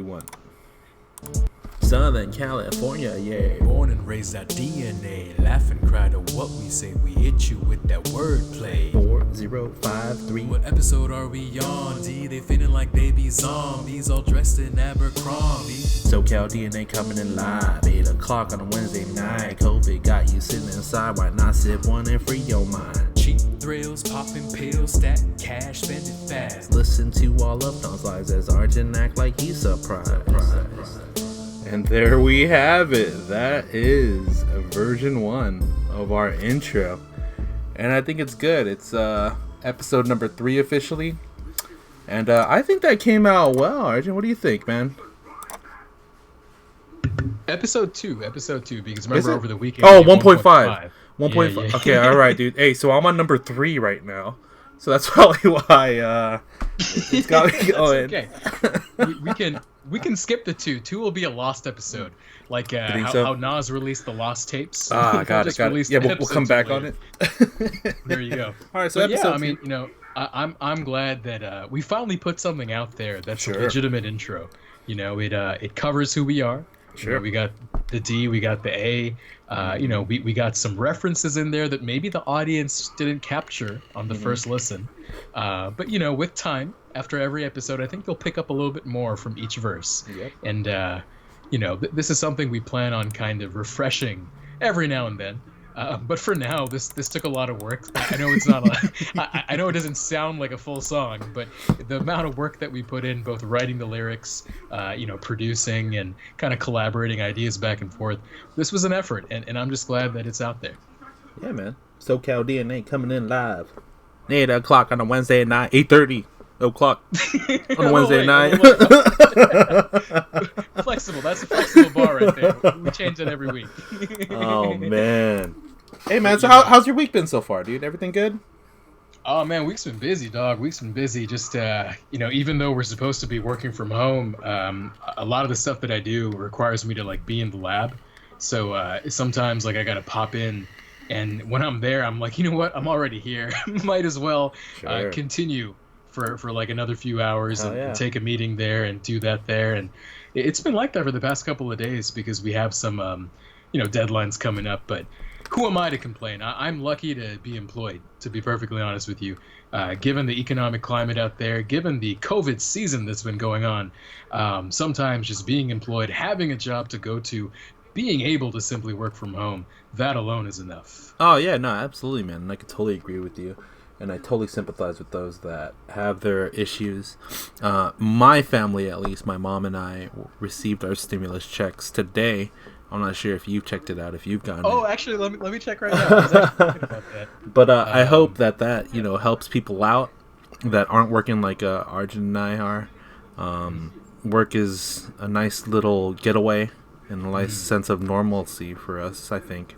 1. Southern California, yeah. Born and raised our DNA. Laugh and cry to what we say. We hit you with that wordplay. 4053. What episode are we on? D, they feeling like they be zombies, all dressed in Abercrombie. SoCal DNA coming in live. 8 o'clock on a Wednesday night. COVID got you sitting inside. Why not sip one and free your mind? Cheap thrills, popping pills, stack cash, spend it fast. Listen to all of those lives as Arjun act like he's surprised. And there we have it. That is version 1 of our intro. And I think it's good. It's episode number 3 officially. And I think that came out well, Arjun. What do you think, man? Episode 2, because remember over the weekend. Oh, 1.5. 1.5. Yeah. Okay, all right, dude. Hey, so I'm on number 3 right now. So that's probably why it's got me going. Okay. We can skip the 2. 2 will be a lost episode. Like how Nas released the lost tapes. Got it. Yeah, we'll come back on it. There you go. All right, so yeah, I mean, you know, I'm glad that we finally put something out there that's a legitimate intro. You know, it covers who we are. Sure. You know, we got the D, we got the A. You know, we got some references in there that maybe the audience didn't capture on the first listen. But, you know, with time, after every episode, I think they'll pick up a little bit more from each verse. Yep. And, you know, this is something we plan on kind of refreshing every now and then. But for now, this took a lot of work. I know it's not I know it doesn't sound like a full song, but the amount of work that we put in, both writing the lyrics, you know, producing and kind of collaborating ideas back and forth, this was an effort, and I'm just glad that it's out there. Yeah, man. SoCal DNA coming in live. 8 o'clock on a Wednesday night. 8:30 o'clock on a Wednesday night. Flexible. That's a flexible bar right there. We change it every week. Oh, man. Hey, man, so how's your week been so far, dude? Everything good? Oh, man, week's been busy, dog. Week's been busy. Just, you know, even though we're supposed to be working from home, a lot of the stuff that I do requires me to, like, be in the lab. So sometimes, like, I got to pop in. And when I'm there, I'm like, you know what? I'm already here. Might as well continue for like another few hours and take a meeting there and do that there. And it's been like that for the past couple of days because we have some, you know, deadlines coming up. But who am I to complain? I'm lucky to be employed, to be perfectly honest with you. Given the economic climate out there, given the COVID season that's been going on, sometimes just being employed, having a job to go to, being able to simply work from home, that alone is enough. Oh, yeah, no, absolutely, man. And I could totally agree with you. And I totally sympathize with those that have their issues. My family, at least, my mom and I received our stimulus checks today. I'm not sure if you've checked it out, if you've gotten it. Actually, let me check right now. I was actually thinking about that. But I hope that, you know, helps people out that aren't working like Arjun and I are. Work is a nice little getaway and a nice sense of normalcy for us, I think.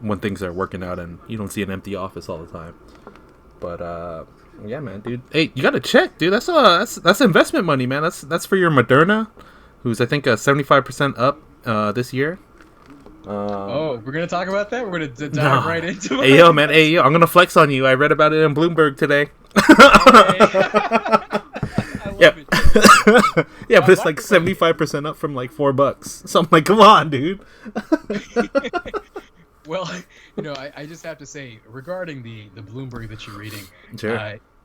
When things are working out and you don't see an empty office all the time. But yeah, man, dude. Hey, you got to check, dude. That's investment money, man. That's for your Moderna, who's I think 75% up this year. We're gonna talk about that. We're gonna dive right into it. Hey, yo, man. Hey, yo, I'm gonna flex on you. I read about it in Bloomberg today. Yeah, but it's like 75% up from like $4. So I'm like, come on, dude. Well, you know, I just have to say, regarding the Bloomberg that you're reading,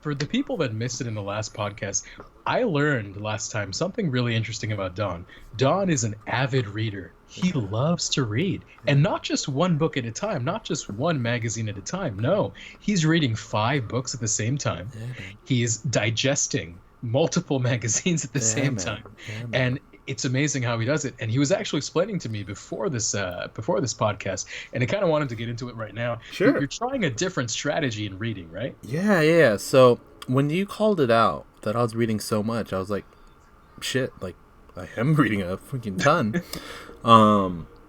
for the people that missed it in the last podcast, I learned last time something really interesting about Don. Don is an avid reader. He loves to read. And not just one book at a time, not just one magazine at a time. No, he's reading 5 books at the same time. He's digesting multiple magazines at the same time. And it's amazing how he does it. And he was actually explaining to me before this podcast, and I kind of wanted to get into it right now. Sure. You're trying a different strategy in reading, right? Yeah. So when you called it out that I was reading so much, I was like, shit, like I am reading a freaking ton.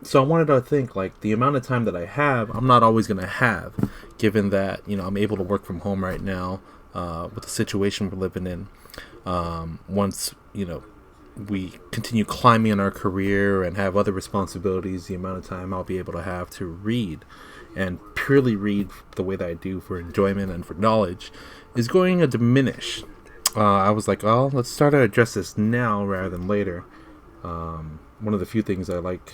So I wanted to think, like, the amount of time that I have, I'm not always going to have, given that, you know, I'm able to work from home right now with the situation we're living in. Once, you know, we continue climbing in our career and have other responsibilities, the amount of time I'll be able to have to read and purely read the way that I do for enjoyment and for knowledge is going to diminish. I was like, oh, let's start to address this now rather than later. One of the few things I like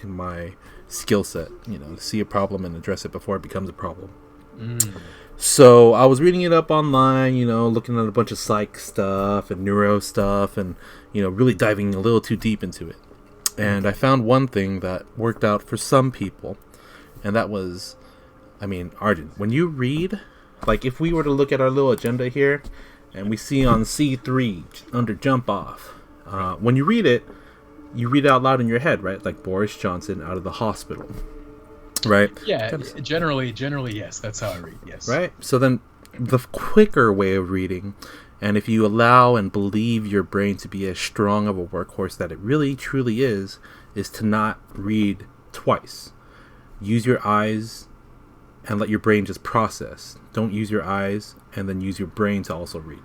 in my skill set, to see a problem and address it before it becomes a problem. So I was reading it up online, looking at a bunch of psych stuff and neuro stuff and, really diving a little too deep into it. And I found one thing that worked out for some people, and that was, Arjun, when you read, like if we were to look at our little agenda here, and we see on C3 under jump off, when you read it out loud in your head, right? Like Boris Johnson out of the hospital, right? Yeah, generally, yes. That's how I read, yes. Right? So then the quicker way of reading, and if you allow and believe your brain to be as strong of a workhorse that it really truly is to not read twice. Use your eyes and let your brain just process. Don't use your eyes and then use your brain to also read,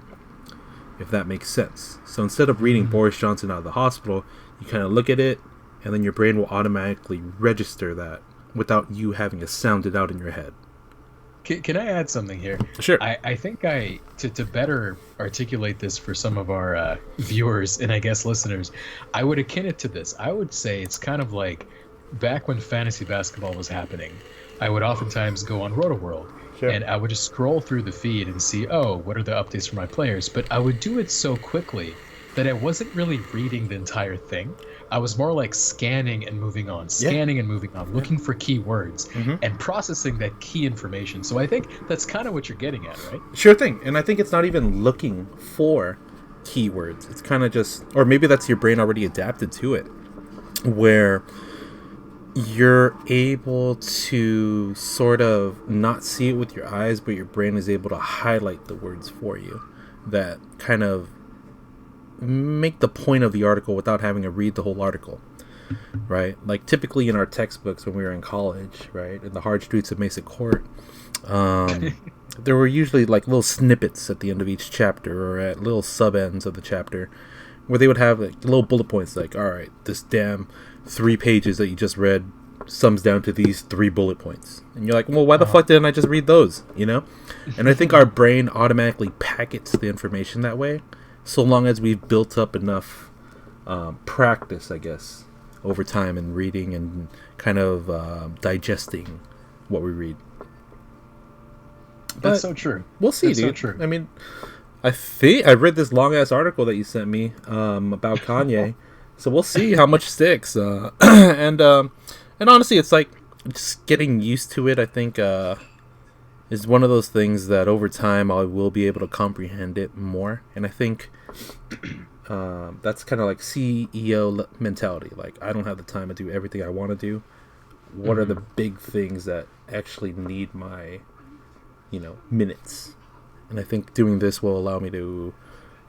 if that makes sense. So instead of reading Boris Johnson out of the hospital, you kind of look at it, and then your brain will automatically register that without you having to sound it out in your head. Can I add something here? Sure. I think to better articulate this for some of our viewers and I guess listeners, I would akin it to this. I would say it's kind of like back when fantasy basketball was happening. I would oftentimes go on RotoWorld. Sure. And I would just scroll through the feed and see, what are the updates for my players? But I would do it so quickly that I wasn't really reading the entire thing. I was more like scanning and moving on, looking for keywords and processing that key information. So I think that's kind of what you're getting at, right? Sure thing. And I think it's not even looking for keywords. It's kind of just, or maybe that's your brain already adapted to it, where you're able to sort of not see it with your eyes, but your brain is able to highlight the words for you that kind of make the point of the article without having to read the whole article, right? Like typically in our textbooks when we were in college, right, in the hard streets of Mesa Court, there were usually like little snippets at the end of each chapter or at little sub ends of the chapter where they would have like little bullet points like, all right, this damn 3 pages that you just read sums down to these 3 bullet points. And you're like, well, why the fuck didn't I just read those, And I think our brain automatically packets the information that way, so long as we've built up enough practice, I guess, over time in reading and kind of digesting what we read. That's so true. We'll see, dude. So true. I think I read this long-ass article that you sent me about Kanye. So we'll see how much sticks. And honestly, it's like just getting used to it, I think, is one of those things that over time I will be able to comprehend it more. And I think that's kind of like CEO mentality. Like, I don't have the time to do everything I want to do. What are the big things that actually need my, minutes? And I think doing this will allow me to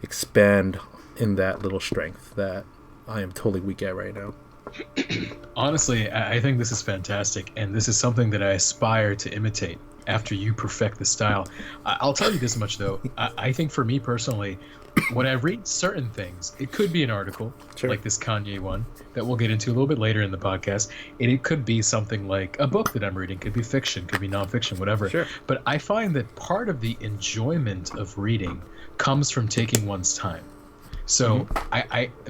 expand in that little strength that I am totally weak at right now. Honestly, I think this is fantastic, and this is something that I aspire to imitate after you perfect the style. I'll tell you this much, though. I think for me personally, when I read certain things, it could be an article, like this Kanye one, that we'll get into a little bit later in the podcast, and it could be something like a book that I'm reading, could be fiction, could be nonfiction, whatever. Sure. But I find that part of the enjoyment of reading comes from taking one's time. So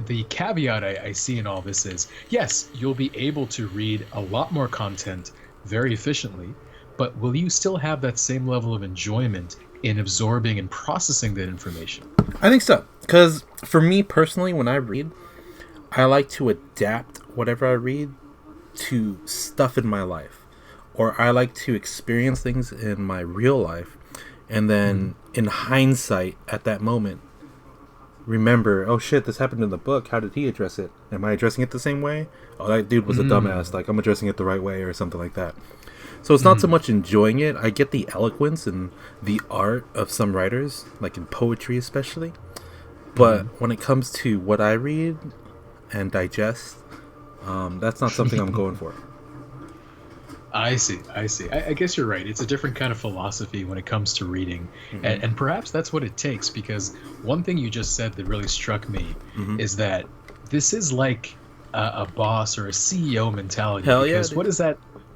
the caveat I see in all this is, yes, you'll be able to read a lot more content very efficiently, but will you still have that same level of enjoyment in absorbing and processing that information? I think so. Because for me personally, when I read, I like to adapt whatever I read to stuff in my life. Or I like to experience things in my real life. And then in hindsight, at that moment, remember, oh shit, this happened in the book. How did he address it? Am I addressing it the same way? Oh, that dude was a dumbass. Like, I'm addressing it the right way or something like that. So it's not so much enjoying it. I get the eloquence and the art of some writers, like in poetry especially. But when it comes to what I read and digest, that's not something I'm going for. I see. I guess you're right. It's a different kind of philosophy when it comes to reading. And perhaps that's what it takes, because one thing you just said that really struck me is that this is like a boss or a CEO mentality. Hell yeah, because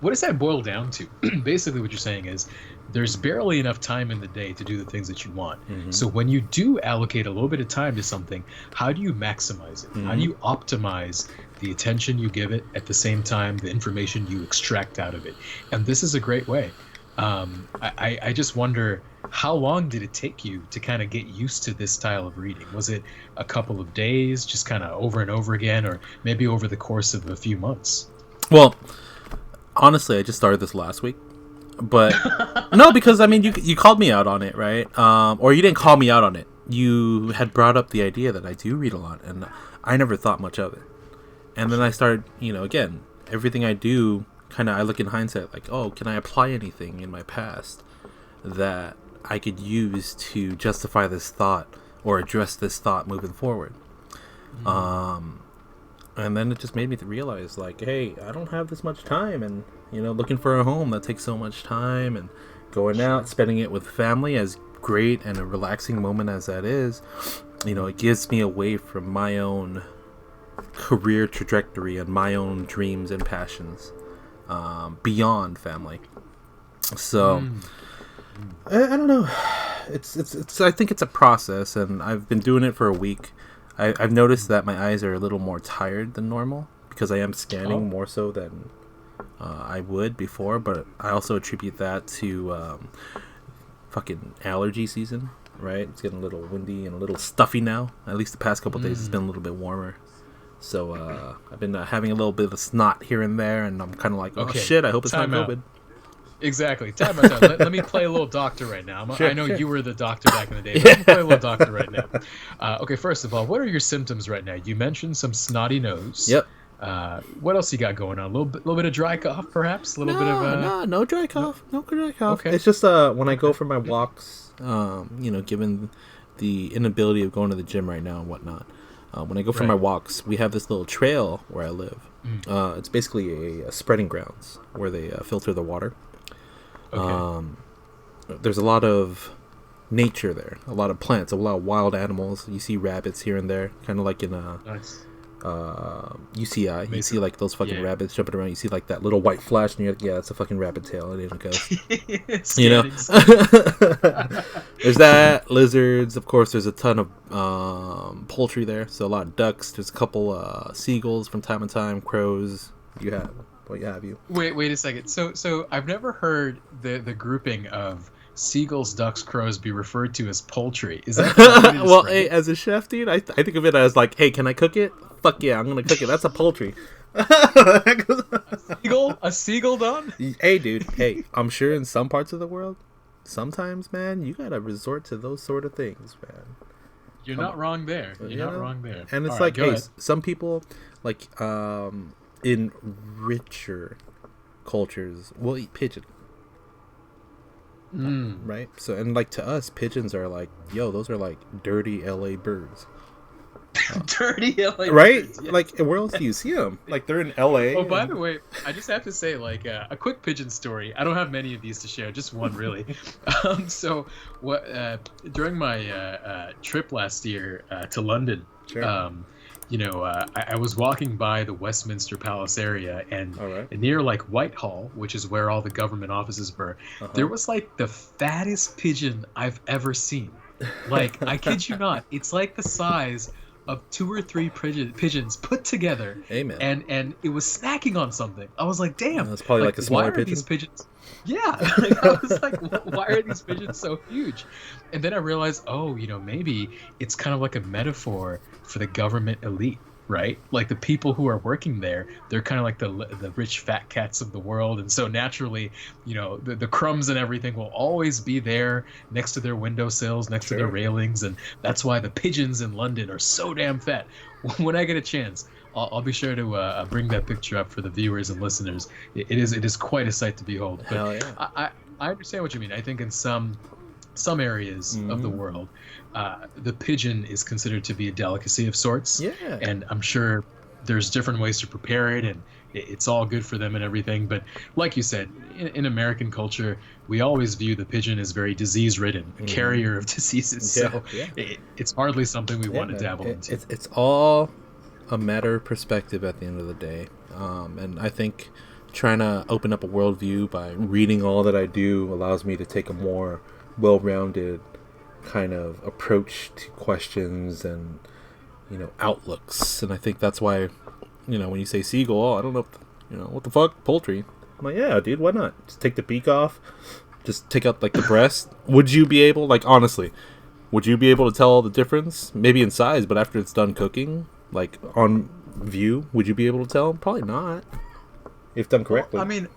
what what does that boil down to? Basically, what you're saying is there's barely enough time in the day to do the things that you want. So when you do allocate a little bit of time to something, how do you maximize it? How do you optimize the attention you give it, at the same time the information you extract out of it? And this is a great way. I just wonder, how long did it take you to kind of get used to this style of reading? Was it a couple of days, just kind of over and over again, or maybe over the course of a few months? Well, honestly, I just started this last week. But no, because I mean, you called me out on it, right? Or you didn't call me out on it. You had brought up the idea that I do read a lot, and I never thought much of it. And then I started, again, everything I do, kind of, I look in hindsight like, oh, can I apply anything in my past that I could use to justify this thought or address this thought moving forward? And then it just made me realize, like, hey, I don't have this much time, and looking for a home that takes so much time, and going out, spending it with family, as great and a relaxing moment as that is, it gives me away from my own career trajectory and my own dreams and passions beyond family. So I don't know. It's I think it's a process, and I've been doing it for a week. I've noticed that my eyes are a little more tired than normal because I am scanning more so than I would before, but I also attribute that to fucking allergy season, right? It's getting a little windy and a little stuffy now. At least the past couple of days it's been a little bit warmer. So I've been having a little bit of snot here and there, and I'm kind of like, oh shit, I hope it's not COVID. Exactly. Time out. Let me play a little doctor right now. I know you were the doctor back in the day, but let me play a little doctor right now. Okay, first of all, what are your symptoms right now? You mentioned some snotty nose. Yep. What else you got going on? A little bit of dry cough, perhaps? No dry cough. No dry cough. Okay. It's just when I go for my walks, given the inability of going to the gym right now and whatnot, when I go for my walks, we have this little trail where I live. It's basically a spreading grounds where they filter the water. Okay. There's a lot of nature there, a lot of plants, a lot of wild animals. You see rabbits here and there, kind of like in UCI. You see like those fucking rabbits jumping around. You see like that little white flash, and you're like, yeah, that's a fucking rabbit tail. It ain't a ghost. There's that, lizards. Of course, there's a ton of poultry there. So a lot of ducks. There's a couple seagulls from time to time, crows. Wait a second. So I've never heard the grouping of seagulls, ducks, crows be referred to as poultry. Is that well? Hey, as a chef, dude, I think of it as like, hey, can I cook it? Fuck yeah, I'm gonna cook it. That's a poultry. A seagull, Don? Hey, dude. Hey, I'm sure in some parts of the world, sometimes, man, you gotta resort to those sort of things, man. You're not wrong there. You're not wrong there. And it's like, hey, some people like in richer cultures will eat pigeon. Right? So, and like to us, pigeons are like, yo, those are like dirty LA birds. Dirty LA right? birds, yes. Like, where else do you see them? Like, they're in LA. Oh, by the way, I just have to say, like, a quick pigeon story. I don't have many of these to share, just one really. So, during my trip last year to London, sure. I was walking by the Westminster Palace area, and near like Whitehall, which is where all the government offices were, there was like the fattest pigeon I've ever seen. Like, I kid you not, it's like the size of 2 or 3 pigeons put together. Amen. And it was snacking on something. I was like, damn. That's probably like a smaller pigeon. These pigeons? Yeah. I was like, why are these pigeons so huge? And then I realized, maybe it's kind of like a metaphor for the government elite, right? Like the people who are working there, they're kind of like the rich fat cats of the world. And so naturally, the crumbs and everything will always be there next to their windowsills, next to their railings. And that's why the pigeons in London are so damn fat. When I get a chance, I'll be sure to bring that picture up for the viewers and listeners. It is quite a sight to behold. But hell yeah. I understand what you mean. I think in some areas of the world, the pigeon is considered to be a delicacy of sorts. Yeah. And I'm sure there's different ways to prepare it, and it's all good for them and everything. But like you said, in American culture, we always view the pigeon as very disease-ridden, a carrier of diseases. Yeah, so yeah. It's hardly something we want to dabble into. It's all a matter of perspective at the end of the day. And I think trying to open up a worldview by reading all that I do allows me to take a more well-rounded kind of approach to questions and, outlooks. And I think that's why, when you say seagull, I don't know, what the fuck, poultry. I'm like, yeah, dude, why not? Just take the beak off, just take out like the breast. Would you be able, like, honestly, would you be able to tell the difference? Maybe in size, but after it's done cooking, like on view, would you be able to tell? Probably not. If done correctly. Well, I mean,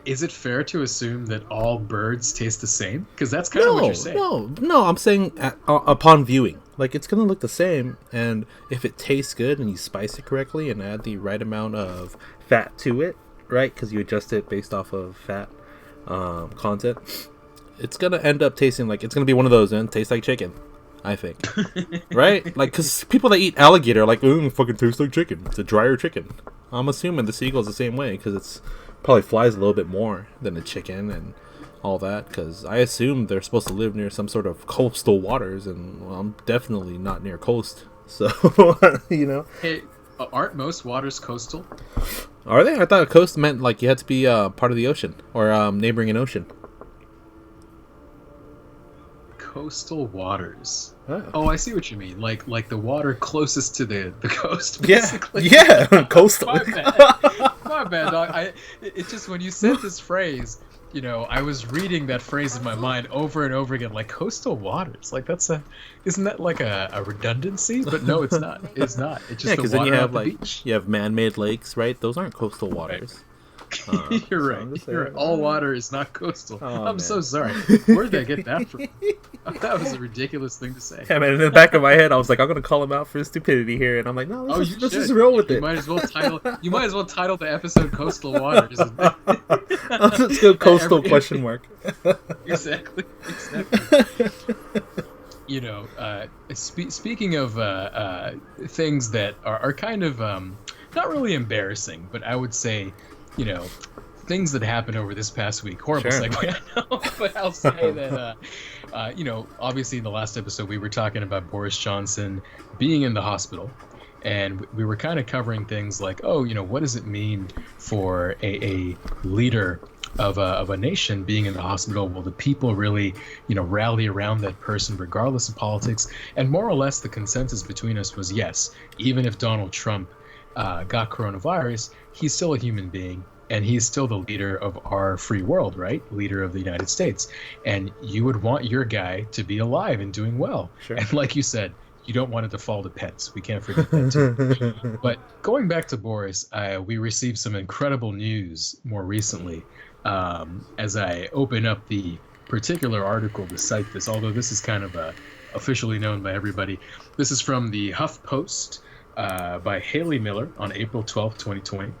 is it fair to assume that all birds taste the same? Because that's kind of what you're saying. No. I'm saying upon viewing, like it's gonna look the same, and if it tastes good and you spice it correctly and add the right amount of fat to it, right? Because you adjust it based off of fat content, it's gonna end up tasting like it's gonna be one of those and taste like chicken. I think, right? Like, because people that eat alligator are like, ooh, it fucking tastes like chicken. It's a drier chicken. I'm assuming the seagull's the same way because it's probably flies a little bit more than a chicken and all that. Because I assume they're supposed to live near some sort of coastal waters, and I'm definitely not near coast. So, Hey, aren't most waters coastal? Are they? I thought coast meant like you had to be part of the ocean or neighboring an ocean. Coastal waters. Oh, I see what you mean. Like the water closest to the coast, Yeah, basically. yeah, coastal. My bad, dog. It's just when you said this phrase, I was reading that phrase in my mind over and over again, like coastal waters. Like isn't that like a redundancy? But no, it's not. It's not. It's just because the then water you have at the like beach. you have man-made lakes, right? Those aren't coastal waters. Right. You're right. You're right. All water is not coastal. Oh, I'm man. so sorry. Where did I get that from? That was a ridiculous thing to say. Yeah, man. In the back of my head, I was like, I'm gonna call him out for his stupidity here, and I'm like, no, let's just roll with it. You might as well title the episode "Coastal Waters." Let's go coastal question mark. Exactly. Speaking of things that are kind of not really embarrassing, but I would say, things that happened over this past week. Horrible Sure. segue, I know, but I'll say that, obviously in the last episode we were talking about Boris Johnson being in the hospital, and we were kind of covering things like, what does it mean for a leader of a nation being in the hospital? Will the people really, rally around that person regardless of politics? And more or less the consensus between us was yes, even if Donald Trump got coronavirus, he's still a human being, and he's still the leader of our free world, right? Leader of the United States. And you would want your guy to be alive and doing well. Sure. And like you said, you don't want it to fall to pets. We can't forget that too. But going back to Boris, we received some incredible news more recently. As I open up the particular article to cite this, although this is kind of officially known by everybody. This is from the HuffPost by Haley Miller on April 12th, 2020.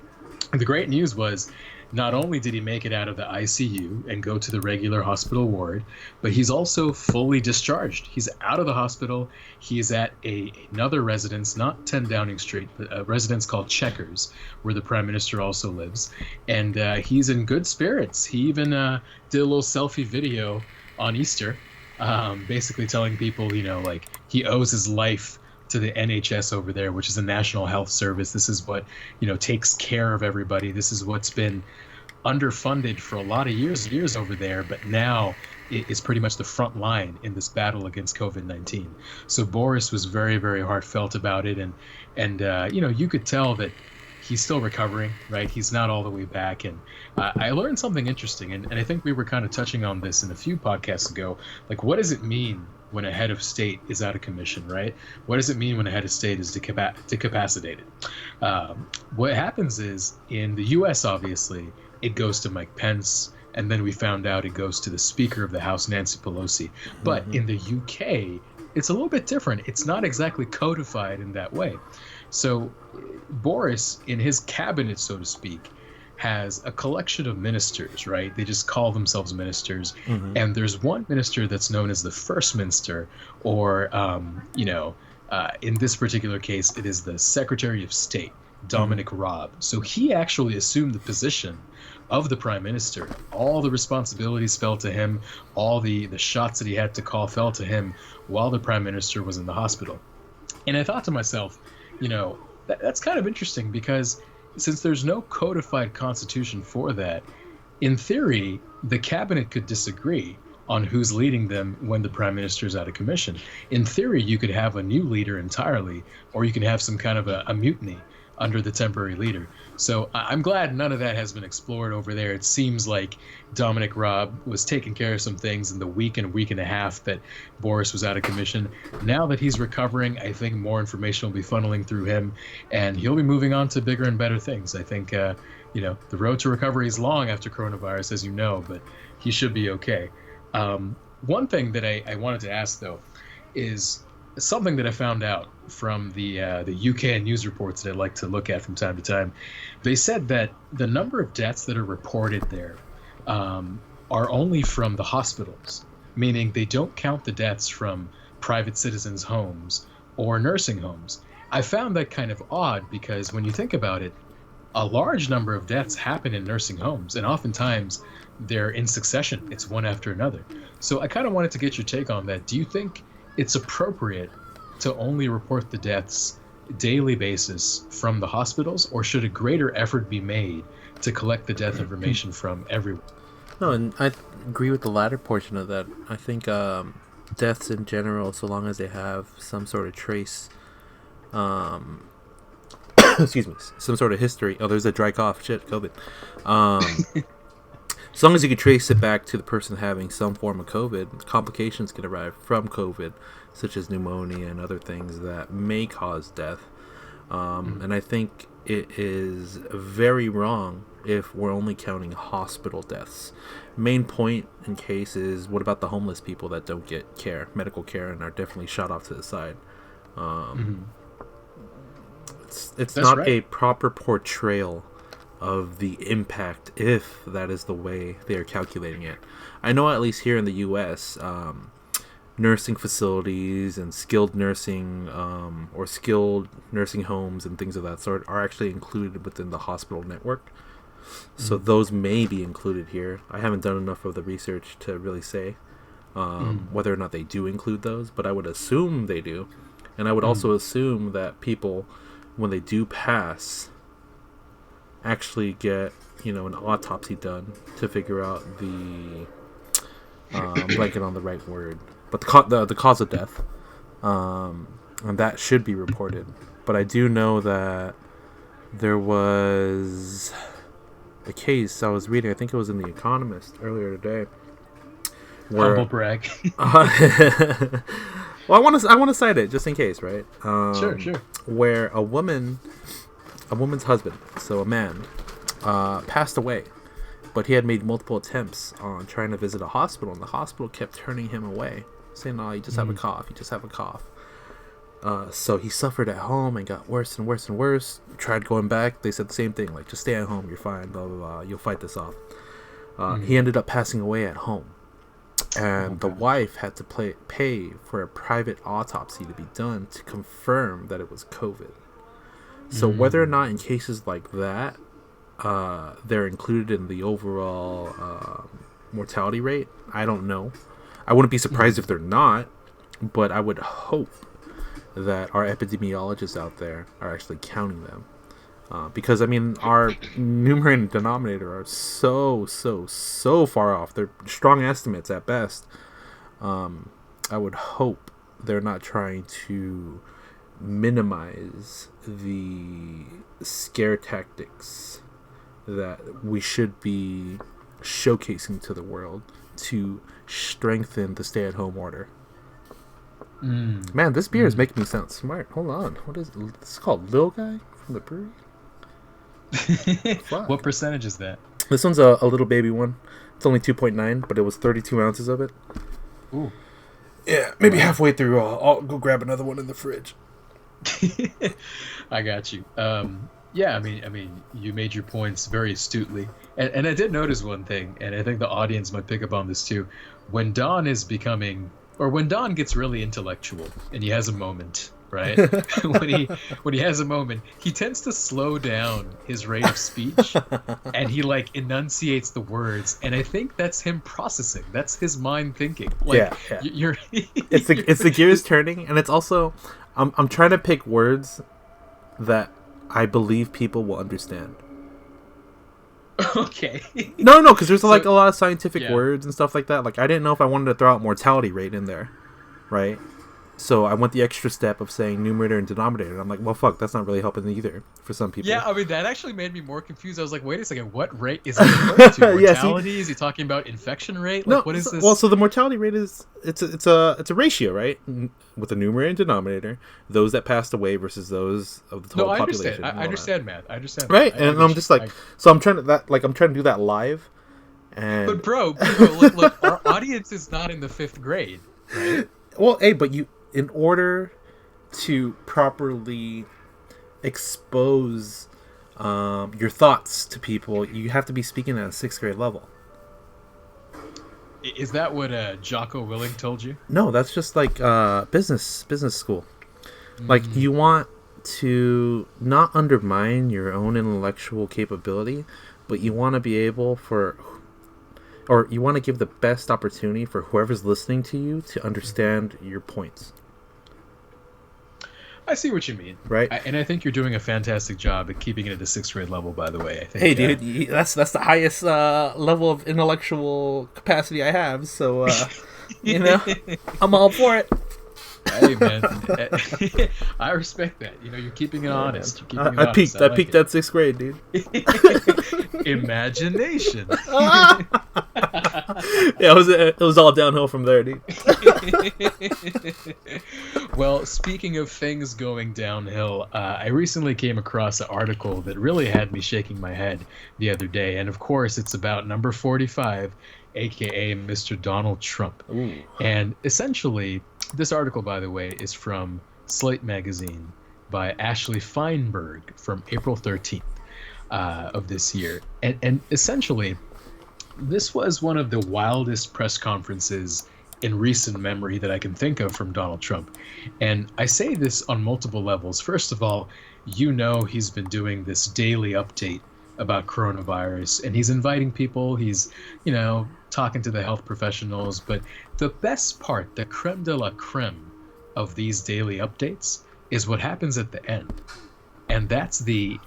The great news was not only did he make it out of the ICU and go to the regular hospital ward, but he's also fully discharged. He's out of the hospital. He's at another residence, not 10 Downing Street, but a residence called Checkers, where the Prime Minister also lives. And he's in good spirits. He even did a little selfie video on Easter, basically telling people, like he owes his life to the NHS over there, which is the National Health Service. This is what, takes care of everybody. This is what's been underfunded for a lot of years over there, but now it is pretty much the front line in this battle against COVID-19. So Boris was very, very heartfelt about it, and you could tell that he's still recovering, right? He's not all the way back. And I learned something interesting, and I think we were kind of touching on this in a few podcasts ago. Like, what does it mean when a head of state is out of commission, right? What does it mean when a head of state is decapacitated? What happens is, in the U.S., obviously, it goes to Mike Pence, and then we found out it goes to the Speaker of the House, Nancy Pelosi. But in the UK, it's a little bit different. It's not exactly codified in that way. So Boris, in his cabinet, so to speak, has a collection of ministers, right? They just call themselves ministers. And there's one minister that's known as the First Minister, or, in this particular case, it is the Secretary of State, Dominic Raab. So he actually assumed the position of the Prime Minister. All the responsibilities fell to him. All the shots that he had to call fell to him while the Prime Minister was in the hospital. And I thought to myself, that's kind of interesting, because since there's no codified constitution for that, in theory, the cabinet could disagree on who's leading them when the prime minister is out of commission. In theory, you could have a new leader entirely, or you can have some kind of a mutiny under the temporary leader. So I'm glad none of that has been explored over there. It seems like Dominic Raab was taking care of some things in the week and a half that Boris was out of commission. Now that he's recovering, I think more information will be funneling through him, and he'll be moving on to bigger and better things. I think, the road to recovery is long after coronavirus, as you know, but he should be okay. One thing that I wanted to ask, though, is something that I found out from the UK news reports that I like to look at from time to time. They said that the number of deaths that are reported there are only from the hospitals, meaning they don't count the deaths from private citizens' homes or nursing homes. I found that kind of odd because when you think about it, a large number of deaths happen in nursing homes, and oftentimes they're in succession. It's one after another. So I kind of wanted to get your take on that. Do you think it's appropriate to only report the deaths daily basis from the hospitals, or should a greater effort be made to collect the death information from everyone? No, and I agree with the latter portion of that. I think deaths in general, so long as they have some sort of trace, excuse me, some sort of history. Oh, there's a dry cough. Shit, COVID. As long as you can trace it back to the person having some form of COVID, complications can arrive from COVID, such as pneumonia and other things that may cause death. And I think it is very wrong if we're only counting hospital deaths. Main point in case is, what about the homeless people that don't get medical care, and are definitely shot off to the side? It's not a proper portrayal of the impact, if that is the way they are calculating it. I know at least here in the U.S., nursing facilities and skilled nursing or skilled nursing homes and things of that sort are actually included within the hospital network. So those may be included here. I haven't done enough of the research to really say whether or not they do include those, but I would assume they do. And I would also assume that people, when they do pass, actually get an autopsy done to figure out the blanket on the right word, but the cause of death, and that should be reported. But I do know that there was a case I was reading, I think it was in The Economist earlier today, where humble brag. Well, I want to cite it just in case, right? Sure. Where a woman's husband, so a man, passed away, but he had made multiple attempts on trying to visit a hospital, and the hospital kept turning him away, saying, "No, you just have a cough. You just have a cough." So he suffered at home and got worse and worse and worse. Tried going back. They said the same thing, like, just stay at home. You're fine. Blah blah blah. You'll fight this off. He ended up passing away at home. And the wife had to pay for a private autopsy to be done to confirm that it was COVID. So whether or not in cases like that, they're included in the overall mortality rate, I don't know. I wouldn't be surprised if they're not, but I would hope that our epidemiologists out there are actually counting them. Because, I mean, our numerator and denominator are so far off. They're strong estimates at best. I would hope they're not trying to minimize the scare tactics that we should be showcasing to the world to strengthen the stay-at-home order. Man, this beer is making me sound smart. Hold on. What is it? This is called Lil Guy from the brewery? What percentage is that? This one's a little baby one. It's only 2.9, but it was 32 ounces of it. Ooh. Yeah, maybe halfway through, I'll go grab another one in the fridge. I got you. Yeah, I mean, you made your points very astutely, and I did notice one thing, and I think the audience might pick up on this too. When Don gets really intellectual and he has a moment, right? when he has a moment, he tends to slow down his rate of speech, and he like enunciates the words, and I think that's him processing. That's his mind thinking. Like, yeah. You're it's the gears turning, and it's also I'm trying to pick words that I believe people will understand. Okay. No, because there's like So- a lot of scientific yeah. words and stuff like that. Like I didn't know if I wanted to throw out mortality rate in there, right? So I went the extra step of saying numerator and denominator. And I'm like, well, fuck, that's not really helping either for some people. Yeah, I mean that actually made me more confused. I was like, wait a second, what rate is he referring to? Yeah, see- Mortality? Is he talking about infection rate? Like, No, what is so, this? well, so the mortality rate is it's a ratio, right? With the numerator and denominator, those that passed away versus those of the total no, I population. understand. I and all understand math. I understand. that. Right, I and get I'm you. just like, so I'm trying to do that live, and But bro, look, our audience is not in the 5th grade, right? well, hey, but in order to properly expose your thoughts to people, you have to be speaking at a 6th grade level. Is that what Jocko Willing told you? No, that's just like business school. Like you want to not undermine your own intellectual capability, but you want to be able or you want to give the best opportunity for whoever's listening to you to understand your points. I see what you mean. Right. And I think you're doing a fantastic job at keeping it at the 6th grade level, by the way. I think, Hey, dude, that's the highest level of intellectual capacity I have. So, I'm all for it. Hey, man. I respect that. You're keeping it honest. You're keeping it I honest. peaked. I peaked at 6th grade, dude. Imagination. Yeah, it was all downhill from there, dude. Well, speaking of things going downhill, I recently came across an article that really had me shaking my head the other day. And of course, it's about number 45, aka Mr. Donald Trump. Ooh. And essentially, this article, by the way, is from Slate Magazine by Ashley Feinberg from April 13th of this year. And essentially, this was one of the wildest press conferences in recent memory that I can think of from Donald Trump. And I say this on multiple levels. First of all, he's been doing this daily update about coronavirus, and he's inviting people, he's, talking to the health professionals. But the best part, the creme de la creme of these daily updates is what happens at the end. And that's the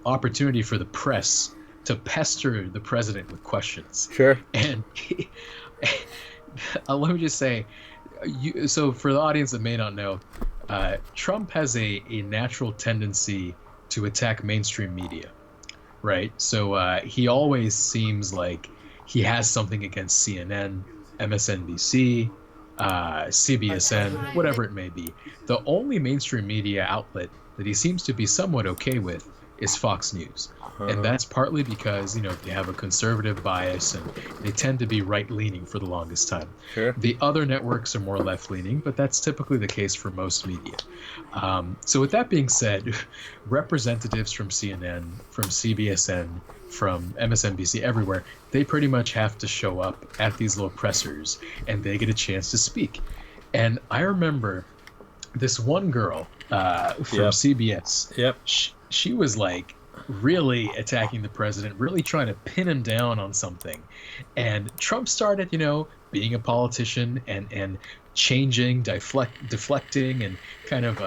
opportunity for the press to pester the president with questions. Sure. And let me just say, so for the audience that may not know, Trump has a natural tendency to attack mainstream media, right? So he always seems like he has something against CNN, MSNBC, CBSN, whatever it may be. The only mainstream media outlet that he seems to be somewhat okay with is Fox News. And that's partly because, they have a conservative bias and they tend to be right-leaning for the longest time. Sure. The other networks are more left-leaning, but that's typically the case for most media. So with that being said, representatives from CNN, from CBSN, from MSNBC, everywhere, they pretty much have to show up at these little pressers and they get a chance to speak. And I remember this one girl from CBS. Yep. She was like really attacking the president, really trying to pin him down on something. And Trump started, being a politician and changing, deflecting, and kind of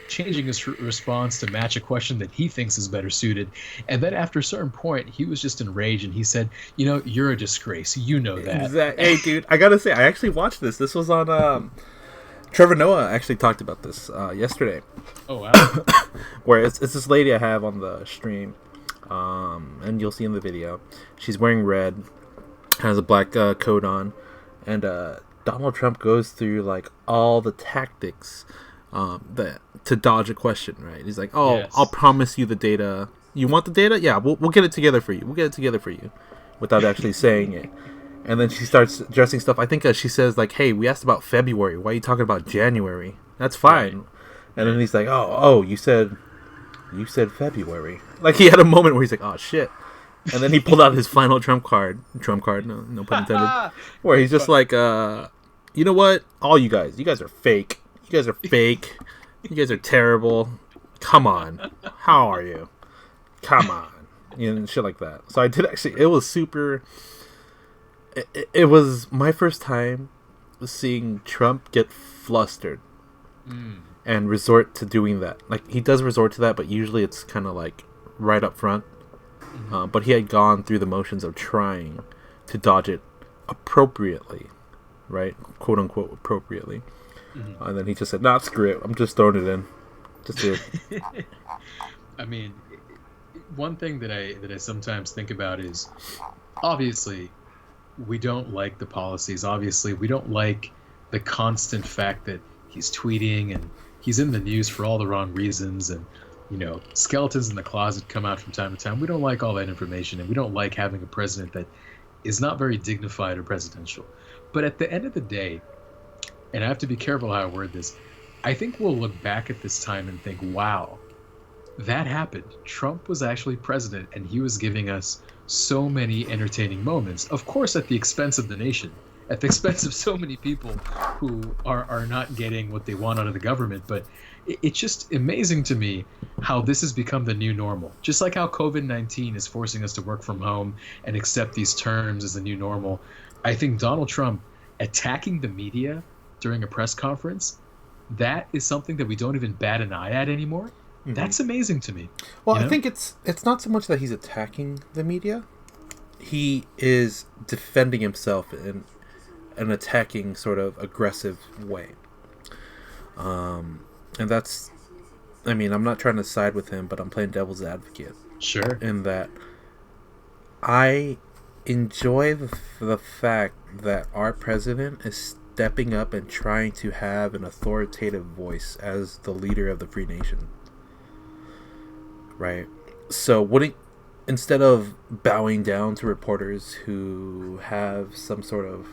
changing his response to match a question that he thinks is better suited. And then after a certain point, he was just enraged and he said, you're a disgrace. You know that. Exactly. Hey, dude, I gotta say, I actually watched this. This was on Trevor Noah actually talked about this yesterday. Oh, wow. Where it's this lady I have on the stream, and you'll see in the video. She's wearing red, has a black coat on, and Donald Trump goes through like all the tactics to dodge a question. Right? He's like, "Oh, yes. I'll promise you the data. You want the data? Yeah, we'll get it together for you. We'll get it together for you," without actually saying it. And then she starts addressing stuff. I think she says like, "Hey, we asked about February. Why are you talking about January? That's fine." Right. And then he's like, "Oh, you said February." Like he had a moment where he's like, "Oh shit," and then he pulled out his final trump card, no pun intended, where he's just like, "You know what? All you guys are fake. You guys are fake. You guys are terrible. Come on, how are you? Come on," and shit like that. So I did actually. It was super. It was my first time seeing Trump get flustered. and resort to doing that. Like, he does resort to that, but usually it's kind of like right up front. But he had gone through the motions of trying to dodge it appropriately, right? Quote unquote appropriately. And then he just said, "Nah, screw it. I'm just throwing it in. Just do it." I mean, one thing that I sometimes think about is, obviously, we don't like the policies. Obviously, we don't like the constant fact that he's tweeting and he's in the news for all the wrong reasons, and skeletons in the closet come out from time to time. We don't like all that information, and we don't like having a president that is not very dignified or presidential. But at the end of the day, and I have to be careful how I word this, I think we'll look back at this time and think, wow, that happened. Trump was actually president, and he was giving us so many entertaining moments, of course at the expense of the nation, at the expense of so many people who are not getting what they want out of the government. But it's just amazing to me how this has become the new normal. Just like how COVID-19 is forcing us to work from home and accept these terms as the new normal, I think Donald Trump attacking the media during a press conference, that is something that we don't even bat an eye at anymore. That's amazing to me. Well, I think it's not so much that he's attacking the media. He is defending himself in an attacking sort of aggressive way. And that's, I mean, I'm not trying to side with him, but I'm playing devil's advocate. Sure. In that I enjoy the fact that our president is stepping up and trying to have an authoritative voice as the leader of the free nation. Right? So instead of bowing down to reporters who have some sort of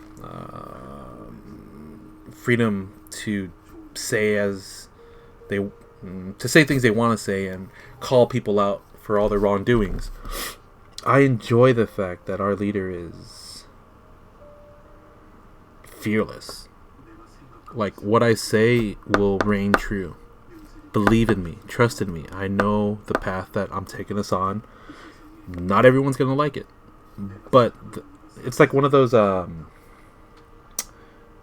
freedom to say things they want to say and call people out for all their wrongdoings, I enjoy the fact that our leader is fearless. Like, what I say will reign true. Believe in me. Trust in me. I know the path that I'm taking us on. Not everyone's going to like it. But it's like one of those,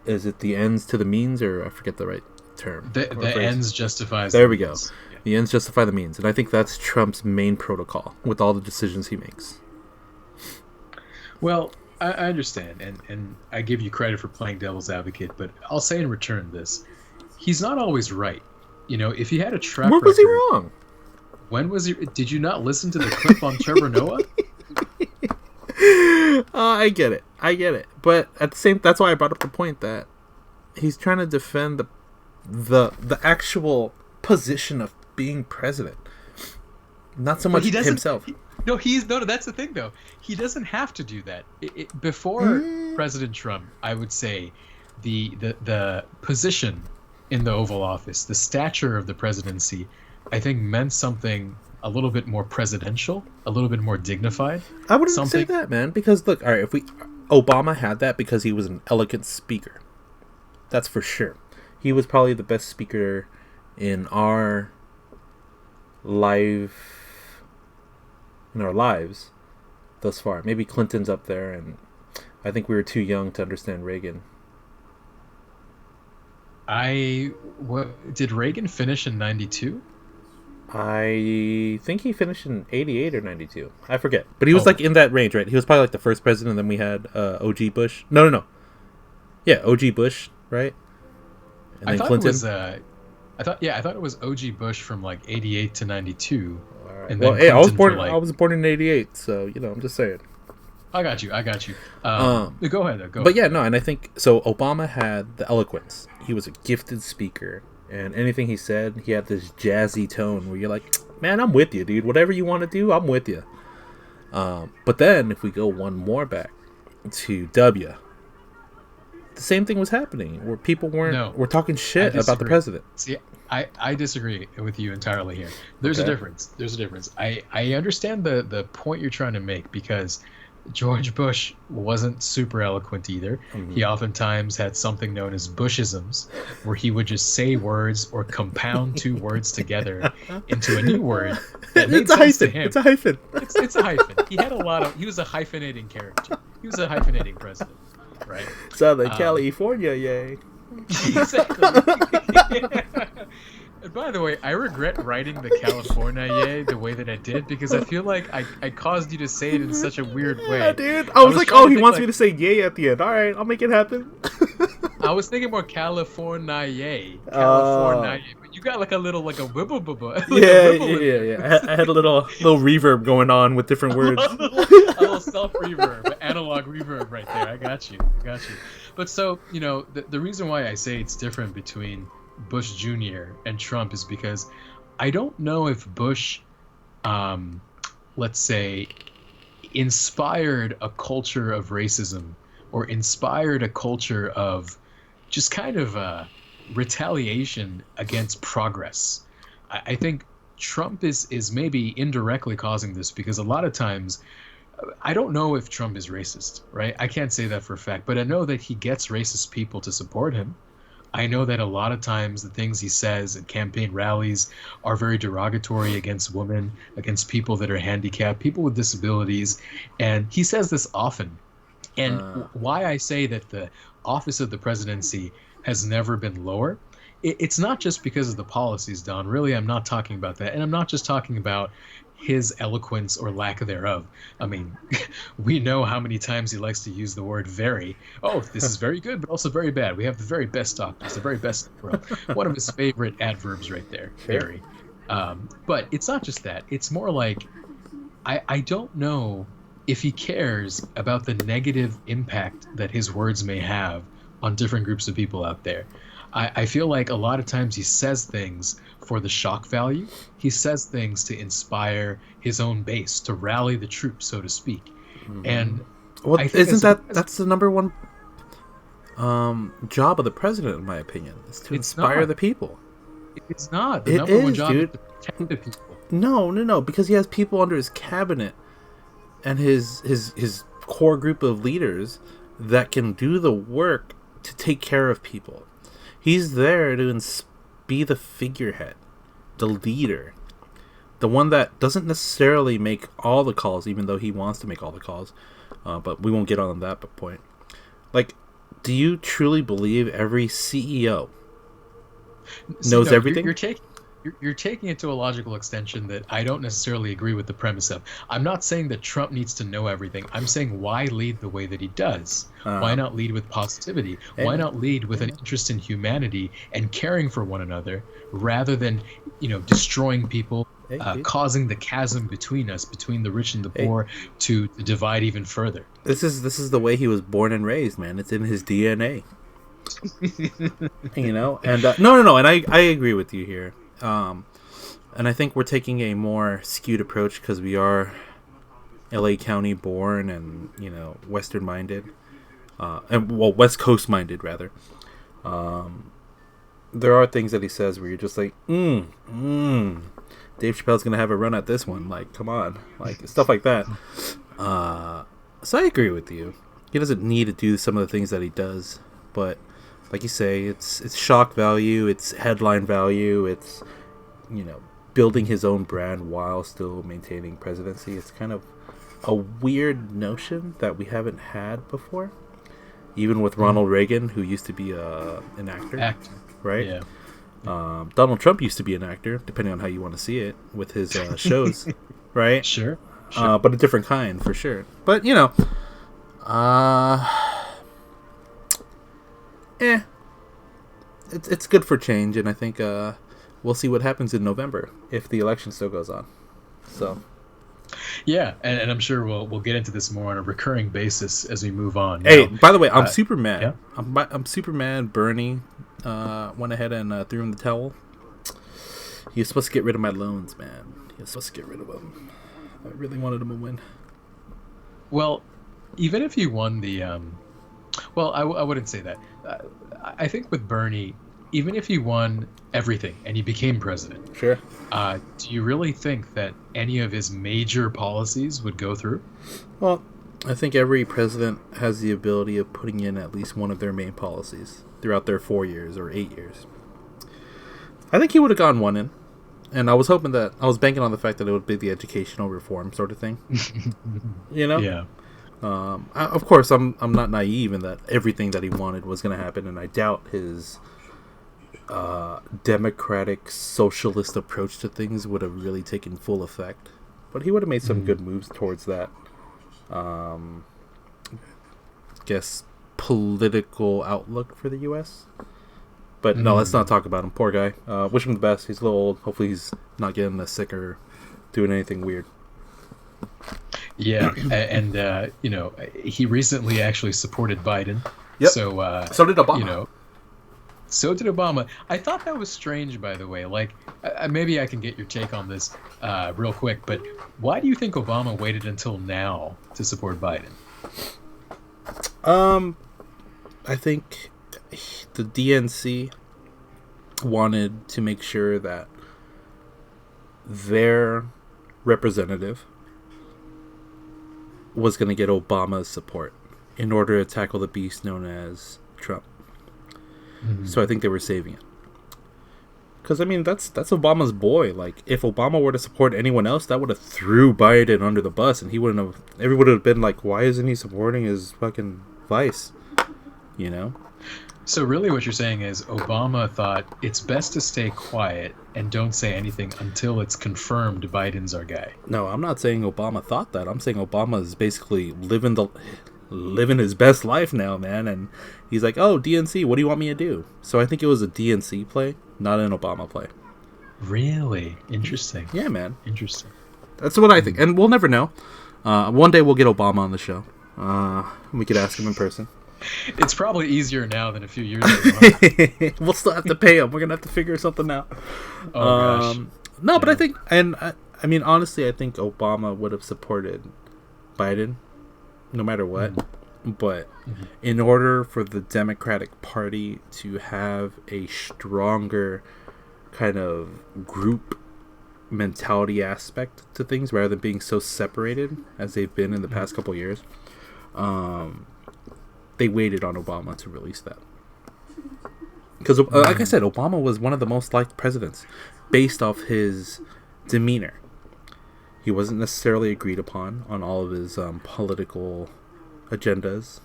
is it the ends to the means, or I forget the right term. The ends justifies there the we go. means. Yeah. The ends justify the means. And I think that's Trump's main protocol with all the decisions he makes. Well, I understand, and I give you credit for playing devil's advocate, but I'll say in return this. He's not always right. If he had a track record... Where was he wrong? When was he... Did you not listen to the clip on Trevor Noah? I get it. But at the same... That's why I brought up the point that he's trying to defend the actual position of being president. Not so much himself. No, that's the thing, though. He doesn't have to do that. Before President Trump, I would say the position in the Oval Office, the stature of the presidency, I think meant something a little bit more presidential, a little bit more dignified. I wouldn't say that, man, because look, all right, Obama had that because he was an eloquent speaker. That's for sure. He was probably the best speaker in our lives thus far. Maybe Clinton's up there, and I think we were too young to understand Reagan. Did Reagan finish in 92? I think he finished in 88 or 92. I forget. But he was like in that range, right? He was probably like the first president, and then we had OG Bush. No. Yeah, OG Bush, right? And then Clinton. I thought it was OG Bush from like 88 to 92. All right. Well, hey, I was born in 88, so I'm just saying. I got you. Go ahead. But yeah, no, and I think so. Obama had the eloquence. He was a gifted speaker, and anything he said, he had this jazzy tone where you're like, "Man, I'm with you, dude. Whatever you want to do, I'm with you." But then, if we go one more back to W, the same thing was happening where people were talking shit about the president. See, I disagree with you entirely here. There's a difference. I understand the point you're trying to make, because George Bush wasn't super eloquent either. Mm-hmm. He oftentimes had something known as Bushisms, where he would just say words or compound two words together into a new word that made sense to him. It's a hyphen. It's a hyphen. He was a hyphenating character. He was a hyphenating president, right? Southern California, yay. Exactly. And by the way, I regret writing the California yay the way that I did because I feel like I caused you to say it in such a weird Yeah, way. dude. I was like, trying oh, to he think, wants like, me to say yay at the end. All right, I'll make it happen. I was thinking more California yay, Uh, but you got like a little like a wibble like a yeah, wibble yeah, in yeah, there. yeah. I had a little reverb going on with different words. A little self reverb, analog reverb right there. I got you. But so, the reason why I say it's different between Bush Jr. and Trump is because I don't know if Bush, let's say, inspired a culture of racism or inspired a culture of just kind of retaliation against progress. I think Trump is maybe indirectly causing this because a lot of times I don't know if Trump is racist, right? I can't say that for a fact, but I know that he gets racist people to support him. I know that a lot of times the things he says at campaign rallies are very derogatory against women, against people that are handicapped, people with disabilities, and he says this often. And why I say that the office of the presidency has never been lower, it's not just because of the policies, Don. Really, I'm not talking about that. And I'm not just talking about his eloquence or lack thereof. I mean, we know how many times he likes to use the word very. Oh, this is very good, but also very bad. We have the very best doctors, the very best in the world. One of his favorite adverbs right there, Sure. very. But it's not just that. It's more like I don't know if he cares about the negative impact that his words may have on different groups of people out there. I feel like a lot of times he says things for the shock value. He says things to inspire his own base, to rally the troops, so to speak. Mm-hmm. And well, isn't that's the number one job of the president, in my opinion, is to inspire the people? It's not. The number one job is to protect the people. No, because he has people under his cabinet and his core group of leaders that can do the work to take care of people. He's there to be the figurehead, the leader, the one that doesn't necessarily make all the calls, even though he wants to make all the calls. But we won't get on that point. Like, do you truly believe every CEO knows everything? You're taking it to a logical extension that I don't necessarily agree with the premise of. I'm not saying that Trump needs to know everything. I'm saying why lead the way that he does? Why not lead with positivity? Why not lead with an interest in humanity and caring for one another rather than, destroying people, causing the chasm between us, between the rich and the poor, to divide even further? This is the way he was born and raised, man. It's in his DNA. And no, and I agree with you here. And I think we're taking a more skewed approach because we are LA County born and, Western minded, West Coast minded rather. There are things that he says where you're just like, Dave Chappelle's going to have a run at this one. Like, come on, like stuff like that. So I agree with you. He doesn't need to do some of the things that he does, but like you say, it's shock value, it's headline value, it's building his own brand while still maintaining presidency. It's kind of a weird notion that we haven't had before, even with Ronald Reagan, who used to be an actor, right? Yeah. Donald Trump used to be an actor, depending on how you want to see it, with his shows, right? Sure. But a different kind for sure. But it's good for change, and I think we'll see what happens in November if the election still goes on. So, yeah, and I'm sure we'll get into this more on a recurring basis as we move on. Hey, by the way, I'm super mad. Yeah? I'm super mad. Bernie went ahead and threw him the towel. He was supposed to get rid of my loans, man. He was supposed to get rid of them. I really wanted him to win. Well, even if he won the, I wouldn't say that. I think with Bernie, even if he won everything and he became president, sure. Do you really think that any of his major policies would go through? Well, I think every president has the ability of putting in at least one of their main policies throughout their 4 years or 8 years. I think he would have gotten one in. And I was banking on the fact that it would be the educational reform sort of thing. Yeah. Of course, I'm not naive in that everything that he wanted was going to happen, and I doubt his democratic socialist approach to things would have really taken full effect. But he would have made some good moves towards that. Guess political outlook for the U.S. But no, let's not talk about him. Poor guy. Wish him the best. He's a little old. Hopefully he's not getting sick or doing anything weird. Yeah, and he recently actually supported Biden. Yep. So did Obama. So did Obama. I thought that was strange, by the way. Like, maybe I can get your take on this real quick, but why do you think Obama waited until now to support Biden? I think the DNC wanted to make sure that their representative was going to get Obama's support in order to tackle the beast known as Trump. So I think they were saving it. Because, I mean, that's Obama's boy. Like, if Obama were to support anyone else, that would have threw Biden under the bus, and everyone would have been like, why isn't he supporting his fucking vice? You know? So really what you're saying is Obama thought it's best to stay quiet and don't say anything until it's confirmed Biden's our guy. No, I'm not saying Obama thought that. I'm saying Obama is basically living his best life now, man. And he's like, oh, DNC, what do you want me to do? So I think it was a DNC play, not an Obama play. Really? Interesting. Yeah, man. Interesting. That's what I think. And we'll never know. One day we'll get Obama on the show. We could ask him in person. It's probably easier now than a few years ago. We'll still have to pay him. We're going to have to figure something out. Oh, gosh. No, but I think, and I mean, honestly, I think Obama would have supported Biden no matter what. But in order for the Democratic Party to have a stronger kind of group mentality aspect to things rather than being so separated as they've been in the past couple of years, they waited on Obama to release that. Because, like I said, Obama was one of the most liked presidents based off his demeanor. He wasn't necessarily agreed upon on all of his political agendas.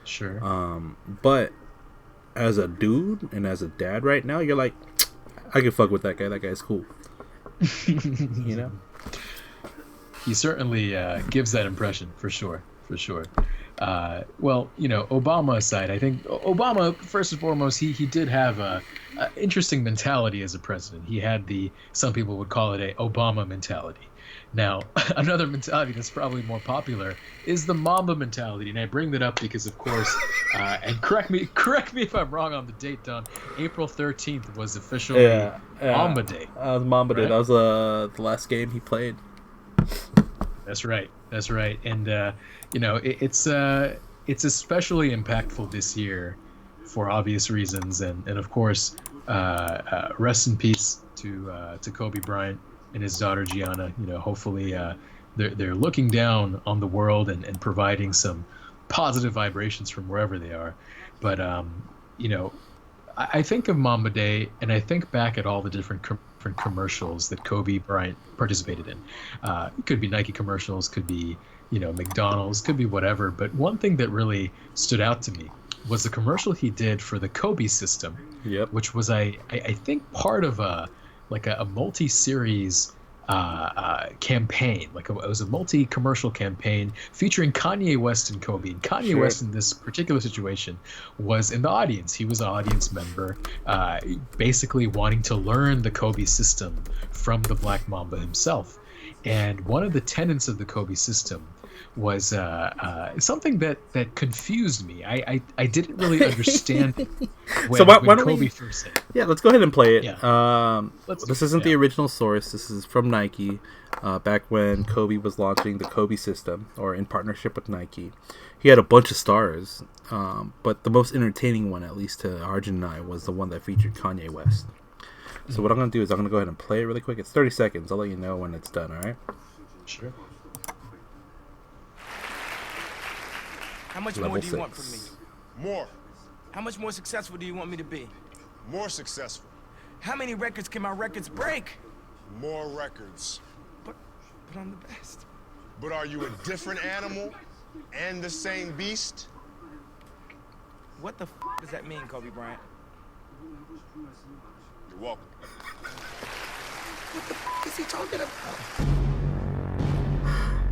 Sure. But as a dude and as a dad right now, you're like, I can fuck with that guy. That guy's cool. You know? He certainly gives that impression, for sure. For sure. Well, Obama aside, I think Obama, first and foremost, he did have a interesting mentality as a president. He had some people would call it a Obama mentality. Now, another mentality that's probably more popular is the Mamba mentality, and I bring that up because, of course, and correct me if I'm wrong on the date, Don. April 13th was officially Mamba Day. That was Mamba Day. That was the last game he played. That's right. And it's especially impactful this year for obvious reasons, and of course, rest in peace to Kobe Bryant and his daughter Gianna. Hopefully they're looking down on the world and providing some positive vibrations from wherever they are. But I think of Mamba Day, and I think back at all the different commercials that Kobe Bryant participated in. It could be Nike commercials, could be McDonald's, could be whatever. But one thing that really stood out to me was the commercial he did for the Kobe system, which was I think part of a multi-series campaign. It was a multi-commercial campaign featuring Kanye West and Kobe. And Kanye West in this particular situation was in the audience. He was an audience member, basically wanting to learn the Kobe system from the Black Mamba himself. And one of the tenets of the Kobe system was something that confused me. I didn't really understand when Kobe first said it. Yeah, let's go ahead and play it. Yeah. This isn't the original source. This is from Nike, back when Kobe was launching the Kobe system, or in partnership with Nike. He had a bunch of stars, but the most entertaining one, at least to Arjun and I, was the one that featured Kanye West. So what I'm going to do is I'm going to go ahead and play it really quick. It's 30 seconds. I'll let you know when it's done, all right? Sure. How much more do you want from me? More. How much more successful do you want me to be? More successful. How many records can my records break? More records. But I'm the best. But are you a different animal and the same beast? What the does that mean, Kobe Bryant? You're welcome. What is he talking about?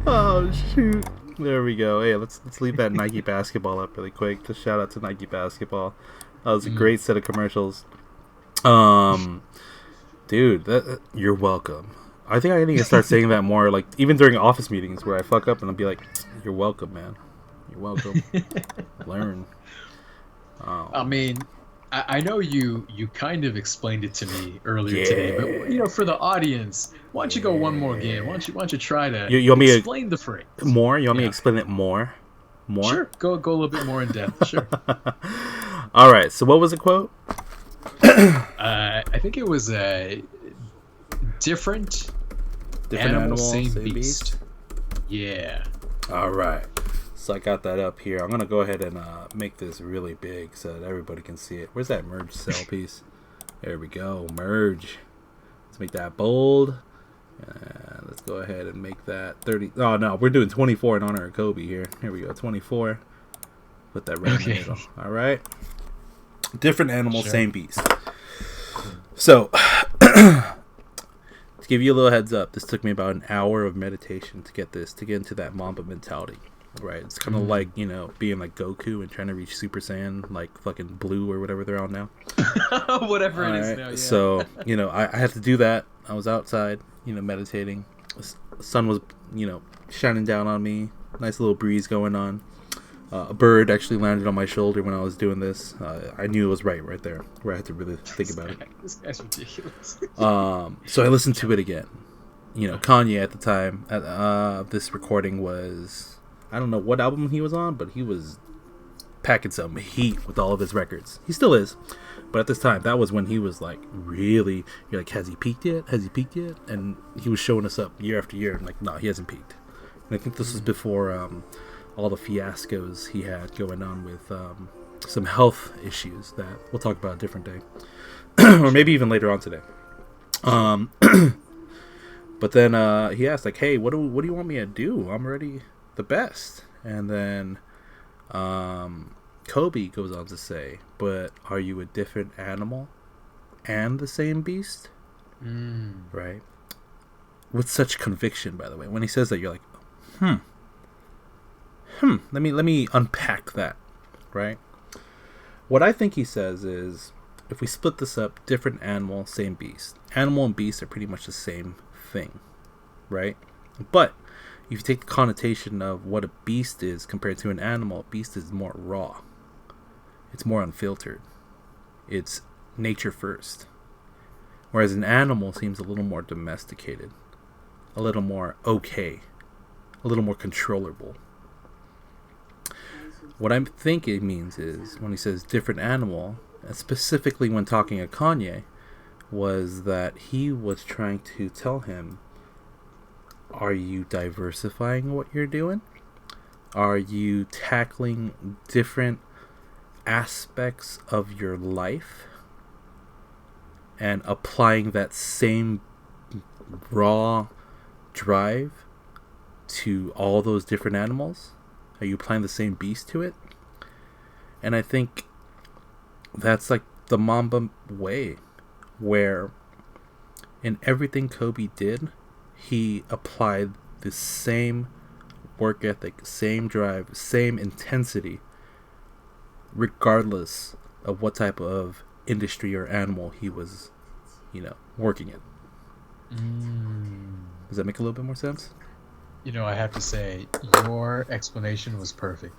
Oh shoot! There we go. Hey, let's leave that Nike basketball up really quick. Just shout out to Nike basketball. That was a great set of commercials. Dude, you're welcome. I think I need to start saying that more, like even during office meetings where I fuck up and I'll be like, "You're welcome, man. You're welcome. Learn." I mean, I know you kind of explained it to me earlier today, but you know, for the audience, why don't you go one more game? Why don't you try to you want me to explain the phrase more? You want me to explain it more? More? Sure. Go a little bit more in depth. Sure. All right. So what was the quote? I think it was a different animal, same beast. Yeah. All right. So I got that up here. I'm gonna go ahead and make this really big so that everybody can see it. Where's that merge cell piece? There we go. Merge. Let's make that bold. Let's go ahead and make that 30. Oh no, we're doing 24 in honor of Kobe here. Here we go. 24. Put that right in the middle. All right. Different animal, same beast. So, to give you a little heads up, this took me about an hour of meditation to get into that Mamba mentality. Right, it's kind of like, you know, being like Goku and trying to reach Super Saiyan, like fucking Blue or whatever they're on now. Whatever it is now, yeah. So, you know, I had to do that. I was outside, you know, meditating. The sun was, you know, shining down on me. Nice little breeze going on. A bird actually landed on my shoulder when I was doing this. I knew it was right there, where I had to really think about it. This guy's ridiculous. So I listened to it again. You know, Kanye at the time, this recording was... I don't know what album he was on, but he was packing some heat with all of his records. He still is. But at this time, that was when he was like really, you're like, has he peaked yet? Has he peaked yet? And he was showing us up year after year. And like, no, he hasn't peaked. And I think this was before all the fiascos he had going on with some health issues that we'll talk about a different day. Or maybe even later on today. But then he asked like, hey, what do you want me to do? I'm already the best. And then Kobe goes on to say, but are you a different animal and the same beast? Right? With such conviction, by the way. When he says that, you're like, let me unpack that, right? What I think he says is, if we split this up, different animal, same beast. Animal and beast are pretty much the same thing, right? But if you take the connotation of what a beast is compared to an animal, a beast is more raw. It's more unfiltered. It's nature first. Whereas an animal seems a little more domesticated, a little more okay, a little more controllable. What I think it means is, when he says different animal, and specifically when talking to Kanye, was that he was trying to tell him, are you diversifying what you're doing? Are you tackling different aspects of your life and applying that same raw drive to all those different animals? Are you applying the same beast to it? And I think that's like the Mamba way, where in everything Kobe did, he applied the same work ethic, same drive, same intensity, regardless of what type of industry or animal he was, you know, working in. Does that make a little bit more sense? You know, I have to say, your explanation was perfect.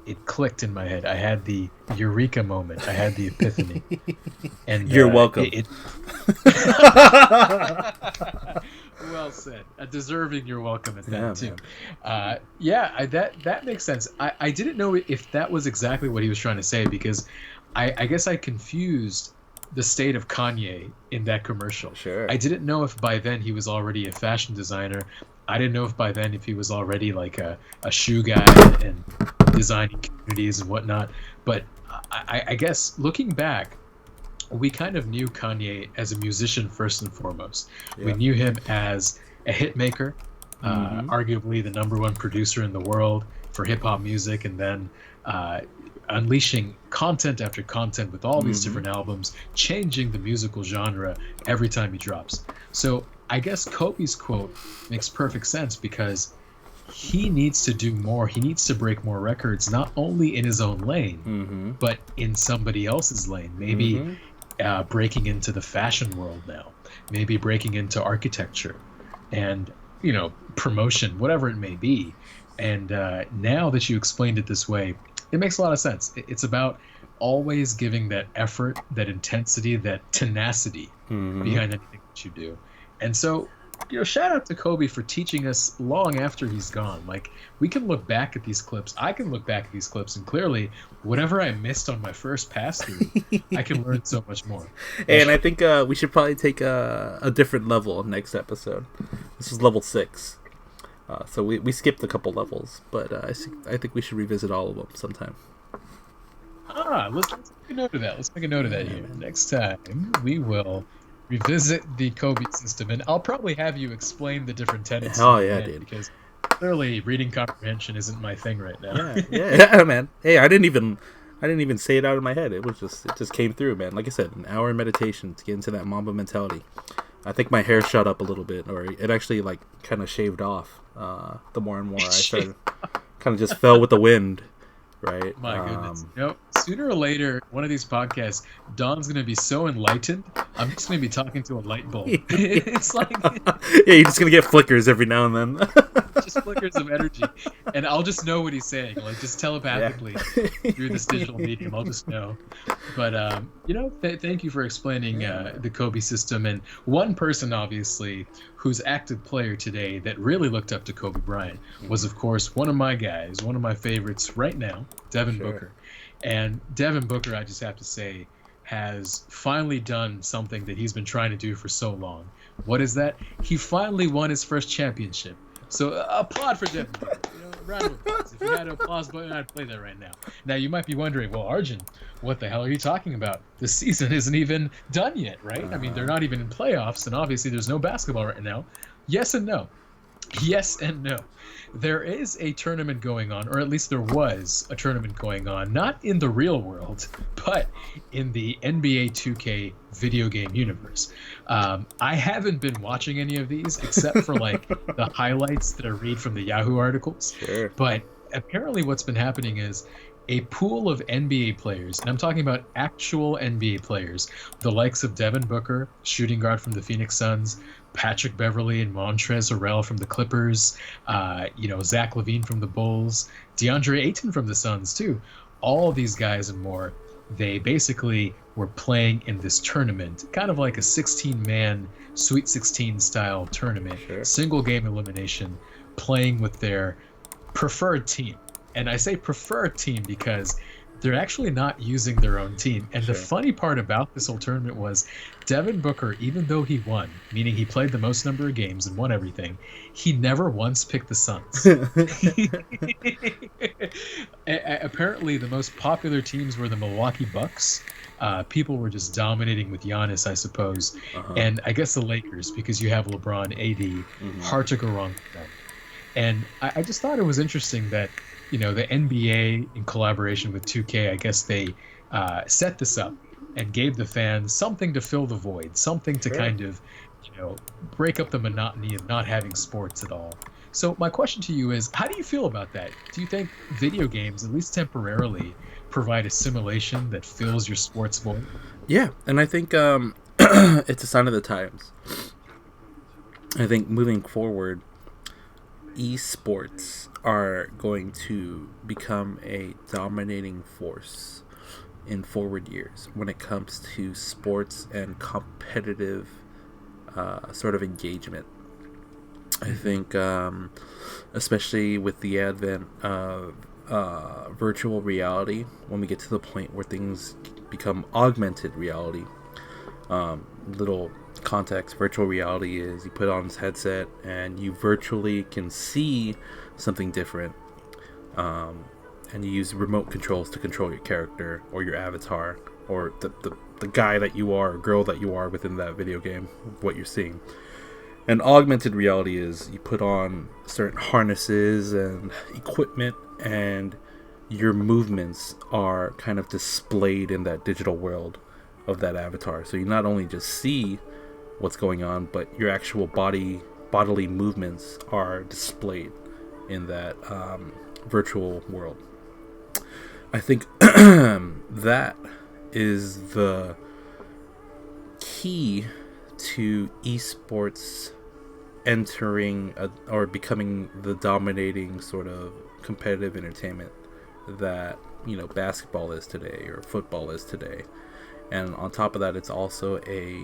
It clicked in my head. I had the eureka moment. I had the epiphany. And you're welcome. Well said. Deserving you're welcome at that too. That makes sense. I didn't know if that was exactly what he was trying to say, because I guess I confused the state of Kanye in that commercial. Sure. I didn't know if by then he was already a fashion designer. I didn't know if by then if he was already like a shoe guy and designing communities and whatnot. But I guess looking back, we kind of knew Kanye as a musician first and foremost. Yeah. We knew him as a hit maker, arguably the #1 producer in the world. for hip hop music, and then unleashing content after content with all these different albums, changing the musical genre every time he drops. So I guess Kobe's quote makes perfect sense because he needs to do more. He needs to break more records, not only in his own lane, but in somebody else's lane. Maybe breaking into the fashion world now, maybe breaking into architecture and, promotion, whatever it may be. And now that you explained it this way, it makes a lot of sense. It's about always giving that effort, that intensity, that tenacity behind anything that you do. And so, shout out to Kobe for teaching us long after he's gone. Like, we can look back at these clips. I can look back at these clips, and clearly, whatever I missed on my first pass through, I can learn so much more. And I think we should probably take a different level next episode. This is level 6. So we skipped a couple levels, but I think we should revisit all of them sometime. Let's make a note of that. Let's make a note of that here. Next time, we will revisit the Kobe system, and I'll probably have you explain the different tenets. Oh yeah, dude. Because clearly, reading comprehension isn't my thing right now. Yeah, man. Hey, I didn't even say it out of my head. It just came through, man. Like I said, an hour in meditation to get into that Mamba mentality. I think my hair shot up a little bit, or it actually like kind of shaved off. The more and more I started, kind of just fell with the wind. Right. My goodness. Sooner or later, one of these podcasts, Don's going to be so enlightened, I'm just going to be talking to a light bulb. It's like... yeah, you're just going to get flickers every now and then. Just flickers of energy. And I'll just know what he's saying, like just telepathically through this digital medium. I'll just know. But, thank you for explaining the Kobe system. And one person, obviously, who's active player today that really looked up to Kobe Bryant was, of course, one of my guys, one of my favorites right now, Devin Booker. And Devin Booker, I just have to say, has finally done something that he's been trying to do for so long. What is that? He finally won his first championship. So applaud for Devin Booker. Round of applause. If you had an applause button, I'd play that right now. Now, you might be wondering, well, Arjun, what the hell are you talking about? The season isn't even done yet, right? I mean, they're not even in playoffs, and obviously there's no basketball right now. Yes and no. Yes and no. There is a tournament going on, or at least there was a tournament going on, not in the real world, but in the NBA 2K video game universe. I haven't been watching any of these except for like the highlights that I read from the Yahoo articles. Sure. But apparently what's been happening is a pool of NBA players, and I'm talking about actual NBA players, the likes of Devin Booker, shooting guard from the Phoenix Suns, Patrick Beverley and Montrezl Harrell from the Clippers, Zach LaVine from the Bulls, DeAndre Ayton from the Suns too. All of these guys and more, they basically were playing in this tournament, kind of like a 16-man Sweet 16 style tournament, single game elimination, playing with their preferred team. And I say preferred team because they're actually not using their own team. And the funny part about this whole tournament was Devin Booker, even though he won, meaning he played the most number of games and won everything, he never once picked the Suns. Apparently, the most popular teams were the Milwaukee Bucks. People were just dominating with Giannis, I suppose. And I guess the Lakers, because you have LeBron, AD, hard to go wrong with them. And I just thought it was interesting that, the NBA, in collaboration with 2K, I guess they set this up and gave the fans something to fill the void, something to kind of, break up the monotony of not having sports at all. So my question to you is, how do you feel about that? Do you think video games, at least temporarily, provide a simulation that fills your sports void? Yeah, and I think it's a sign of the times. I think moving forward, esports are going to become a dominating force in forward years when it comes to sports and competitive sort of engagement. I think especially with the advent of virtual reality, when we get to the point where things become augmented reality, little context, virtual reality is you put on this headset and you virtually can see something different, and you use remote controls to control your character or your avatar or the guy that you are or girl that you are within that video game, what you're seeing. And augmented reality is you put on certain harnesses and equipment, and your movements are kind of displayed in that digital world of that avatar. So you not only just see what's going on, but your actual bodily movements are displayed in that virtual world. I think that is the key to esports entering or becoming the dominating sort of competitive entertainment that, you know, basketball is today or football is today. And on top of that, it's also a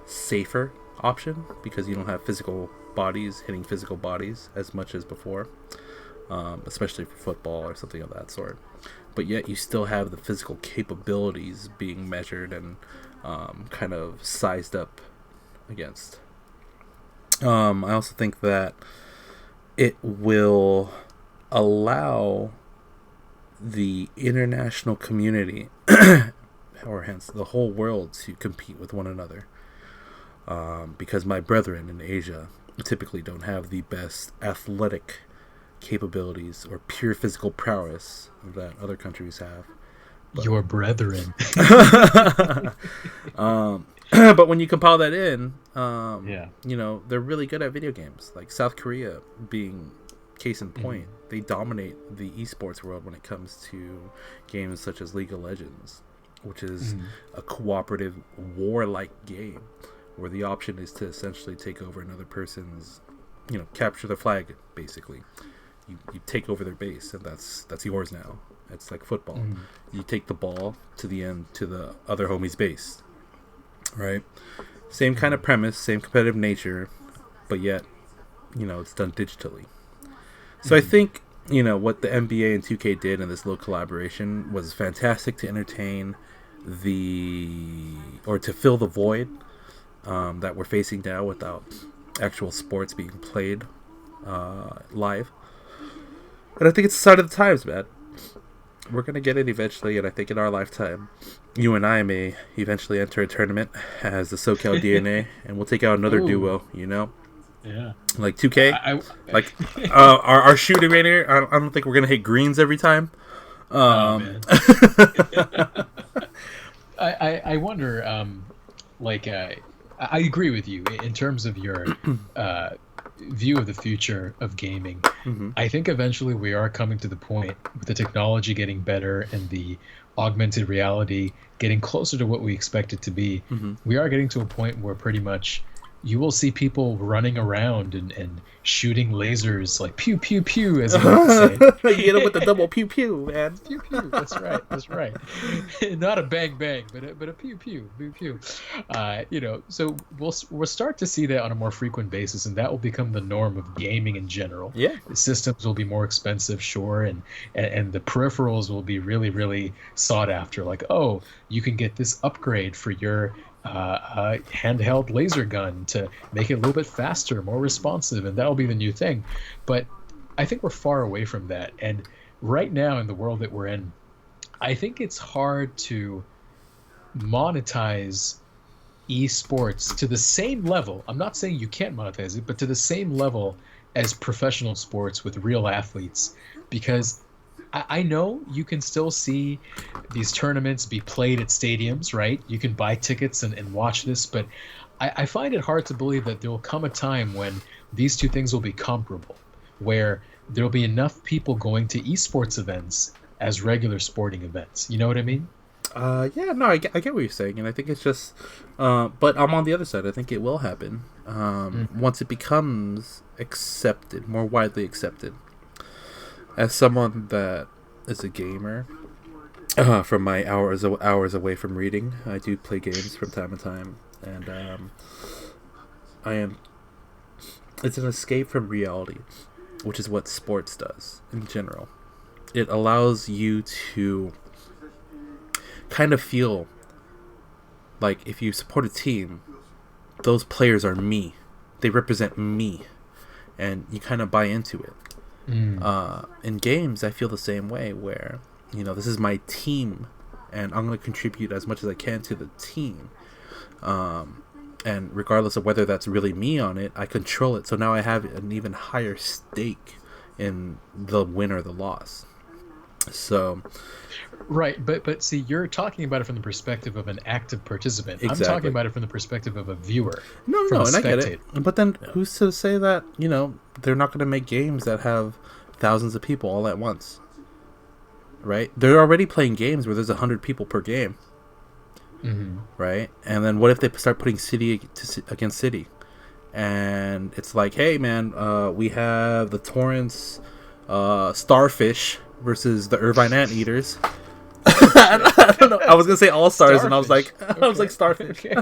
safer option because you don't have physical bodies hitting physical bodies as much as before, especially for football or something of that sort. But yet you still have the physical capabilities being measured and kind of sized up against. I also think that it will allow the international community or hence the whole world to compete with one another, because my brethren in Asia typically don't have the best athletic capabilities or pure physical prowess that other countries have. But, your brethren. But when you compile that in, Yeah. you know, they're really good at video games. Like South Korea being case in point, they dominate the esports world when it comes to games such as League of Legends, which is a cooperative warlike game where the option is to essentially take over another person's, you know, capture the flag basically. You take over their base, and that's yours now. It's like football. You take the ball to the end to the other homie's base, right? Same kind of premise, same competitive nature, but yet, you know, it's done digitally. So I think, you know, what the NBA and 2K did in this little collaboration was fantastic to entertain to fill the void that we're facing now without actual sports being played live. And I think it's a sign of the times, man. We're going to get it eventually, and I think in our lifetime, you and I may eventually enter a tournament as the SoCal DNA, and we'll take out another duo, you know? Yeah. Like 2K? Like, our shooting right here, I don't think we're going to hit greens every time. Man. I wonder, I agree with you in terms of your view of the future of gaming. I think eventually we are coming to the point with the technology getting better and the augmented reality getting closer to what we expect it to be. We are getting to a point where pretty much you will see people running around and shooting lasers like pew pew pew, as you like to say. You know, with the double pew pew, man. Pew pew. That's right. Not a bang bang, but a pew pew pew pew. You know, so we'll start to see that on a more frequent basis, and that will become the norm of gaming in general. Yeah, the systems will be more expensive, sure, and the peripherals will be really, really sought after. Like, oh, you can get this upgrade for your handheld laser gun to make it a little bit faster, more responsive, and that'll be the new thing. But I think we're far away from that, and right now in the world that we're in, I think it's hard to monetize esports to the same level. I'm not saying you can't monetize it, but to the same level as professional sports with real athletes, because I know you can still see these tournaments be played at stadiums, right? You can buy tickets and watch this, but I find it hard to believe that there will come a time when these two things will be comparable, where there will be enough people going to esports events as regular sporting events. You know what I mean? Yeah, no, I get what you're saying, and I think it's just, but I'm on the other side. I think it will happen once it becomes accepted, more widely accepted. As someone that is a gamer, from my hours away from reading, I do play games from time to time, and it's an escape from reality, which is what sports does in general. It allows you to kind of feel like if you support a team, those players are me. They represent me, and you kind of buy into it. In games, I feel the same way, where, you know, this is my team, and I'm going to contribute as much as I can to the team. And And regardless of whether that's really me on it, I control it. So now I have an even higher stake in the win or the loss. So, right, but see, you're talking about it from the perspective of an active participant. Exactly. I'm talking about it from the perspective of a viewer. No, from a and I get it. spectator. But then who's to say that, they're not going to make games that have thousands of people all at once? Right? They're already playing games where there's 100 people per game. Mm-hmm. Right? And then what if they start putting city against city? And it's like, hey, man, we have the Torrance Starfish versus the Irvine Anteaters. I don't know. I was gonna say All Stars, and I was like, Starfish. Okay.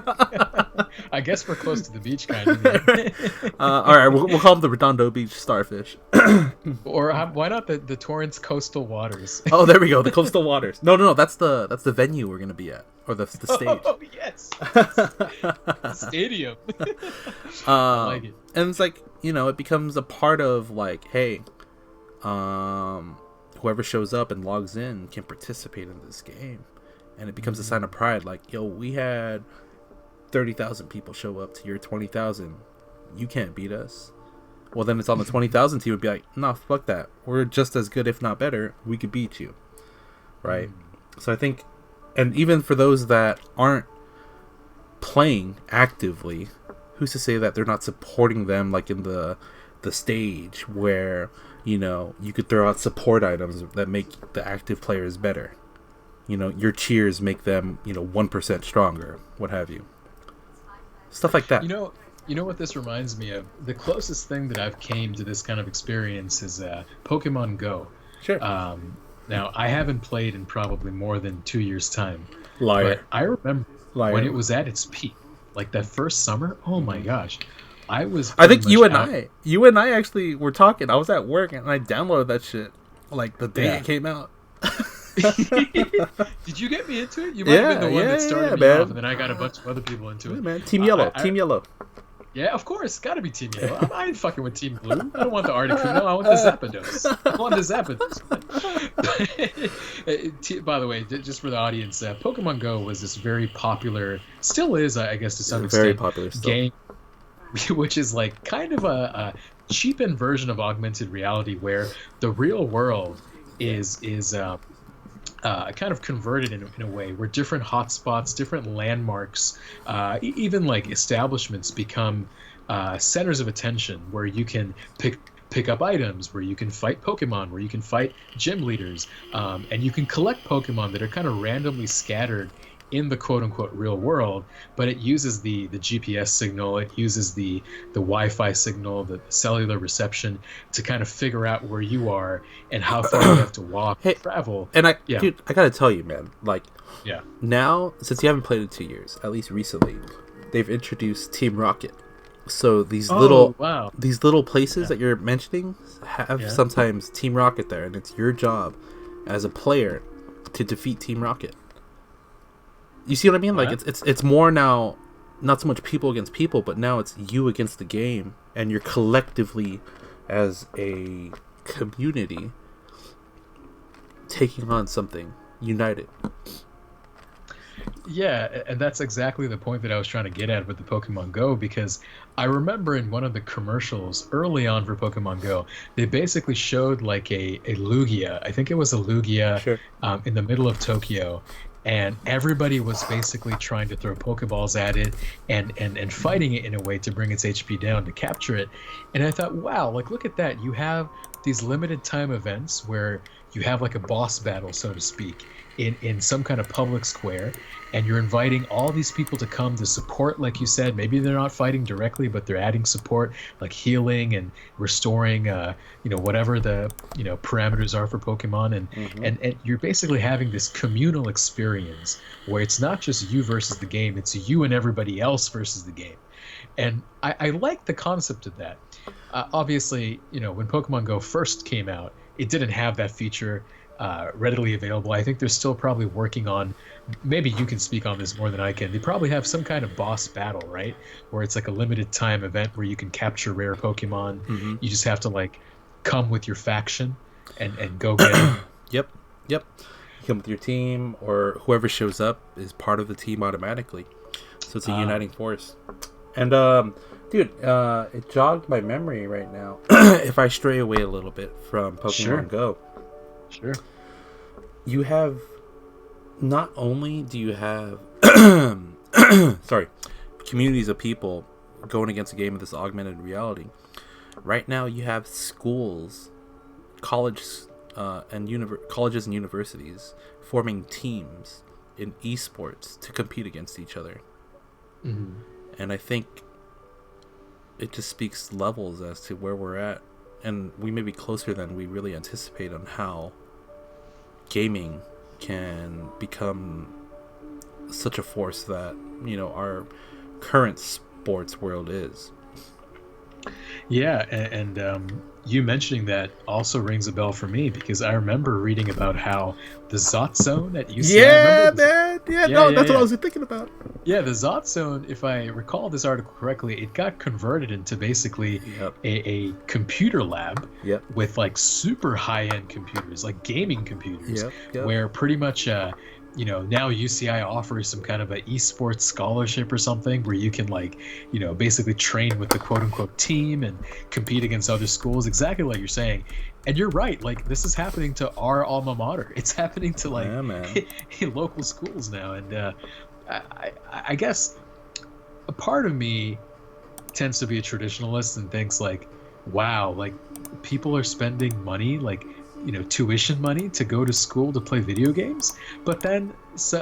I guess we're close to the beach, kind of. All right, we'll call them the Redondo Beach Starfish. Or why not the Torrance Coastal Waters? Oh, there we go, the Coastal Waters. No, that's the venue we're gonna be at, or the stage. Oh yes, stadium. I like it. And it's like, it becomes a part of like, hey, whoever shows up and logs in can participate in this game, and it becomes a sign of pride. Like, yo, we had 30,000 people show up to your 20,000. You can't beat us. Well, then it's on the 20,000 team would be like, nah, fuck that. We're just as good, if not better. We could beat you, right? So I think, and even for those that aren't playing actively, who's to say that they're not supporting them, like in the stage where you could throw out support items that make the active players better. Your cheers make them 1% stronger, what have you. Stuff like that. You know what this reminds me of? The closest thing that I've came to this kind of experience is Pokemon Go. Sure. Now, I haven't played in probably more than 2 years' time. Liar. But I remember Liar. when it was at its peak, like that first summer. Oh my gosh, I think you and I actually were talking. I was at work and I downloaded that shit like the day it came out. Did you get me into it? You might have been the one that started me off, and then I got a bunch of other people into it. Man, Team Yellow. Team Yellow. Yeah, of course. Gotta be Team Yellow. I ain't fucking with Team Blue. I don't want the Articuno. I want the Zapdos. I want the Zapdos. By the way, just for the audience, Pokemon Go was this very popular, still is, I guess, to some extent, very popular game, which is like kind of a cheapened version of augmented reality where the real world is kind of converted in a way where different hotspots, different landmarks, even like establishments become centers of attention where you can pick up items, where you can fight Pokemon, where you can fight gym leaders, and you can collect Pokemon that are kind of randomly scattered in the quote-unquote real world, but it uses the GPS signal, it uses the Wi-Fi signal, the cellular reception to kind of figure out where you are and how far you have to walk, travel. And dude, I gotta tell you, man, like, yeah, now, since you haven't played in 2 years, at least recently, they've introduced Team Rocket. So these little places that you're mentioning have sometimes Team Rocket there, and it's your job as a player to defeat Team Rocket. You see what I mean? Like, it's more now, not so much people against people, but now it's you against the game, and you're collectively, as a community, taking on something united. Yeah, and that's exactly the point that I was trying to get at with the Pokemon Go, because I remember in one of the commercials early on for Pokemon Go, they basically showed like a Lugia. I think it was a Lugia in the middle of Tokyo. And everybody was basically trying to throw Pokeballs at it and fighting it in a way to bring its HP down to capture it. And I thought, wow, like, look at that. You have these limited time events where you have like a boss battle, so to speak, in some kind of public square, and you're inviting all these people to come to support, like you said. Maybe they're not fighting directly, but they're adding support, like healing and restoring, whatever the parameters are for Pokemon, and you're basically having this communal experience where it's not just you versus the game; it's you and everybody else versus the game. And I like the concept of that. Obviously, when Pokemon Go first came out, it didn't have that feature readily available. I think they're still probably working on, maybe you can speak on this more than I can, they probably have some kind of boss battle, right? Where it's like a limited time event where you can capture rare Pokemon. You just have to like come with your faction and go get them. Yep. You come with your team, or whoever shows up is part of the team automatically. So it's a uniting force. And dude, it jogged my memory right now. If I stray away a little bit from Pokemon Sure. Go, Sure. you have not only do you have sorry, communities of people going against a game of this augmented reality. Right now, you have schools, colleges, and universities forming teams in esports to compete against each other. Mm-hmm. And I think it just speaks levels as to where we're at, and we may be closer than we really anticipate on how gaming can become such a force that, you know, our current sports world is. Yeah, and you mentioning that also rings a bell for me because I remember reading about how the Zot Zone at UCI. Yeah, remember man. Yeah, that's what I was thinking about. Yeah, the Zot Zone, if I recall this article correctly, it got converted into basically a computer lab with like super high-end computers, like gaming computers, where pretty much now UCI offers some kind of a esports scholarship or something where you can basically train with the quote unquote team and compete against other schools, exactly like you're saying. And you're right, like this is happening to our alma mater. It's happening to local schools now. And I guess a part of me tends to be a traditionalist and thinks like, wow, like people are spending money, tuition money to go to school to play video games. But then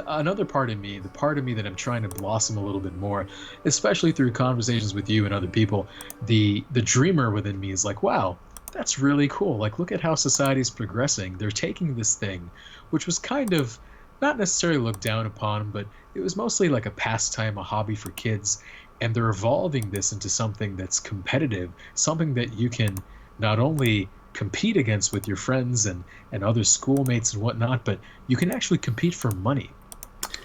another part of me, the part of me that I'm trying to blossom a little bit more, especially through conversations with you and other people, the dreamer within me is like, wow, that's really cool. Like, look at how society is progressing. They're taking this thing, which was kind of not necessarily looked down upon, but it was mostly like a pastime, a hobby for kids. And they're evolving this into something that's competitive, something that you can not only compete against with your friends and other schoolmates and whatnot, but you can actually compete for money.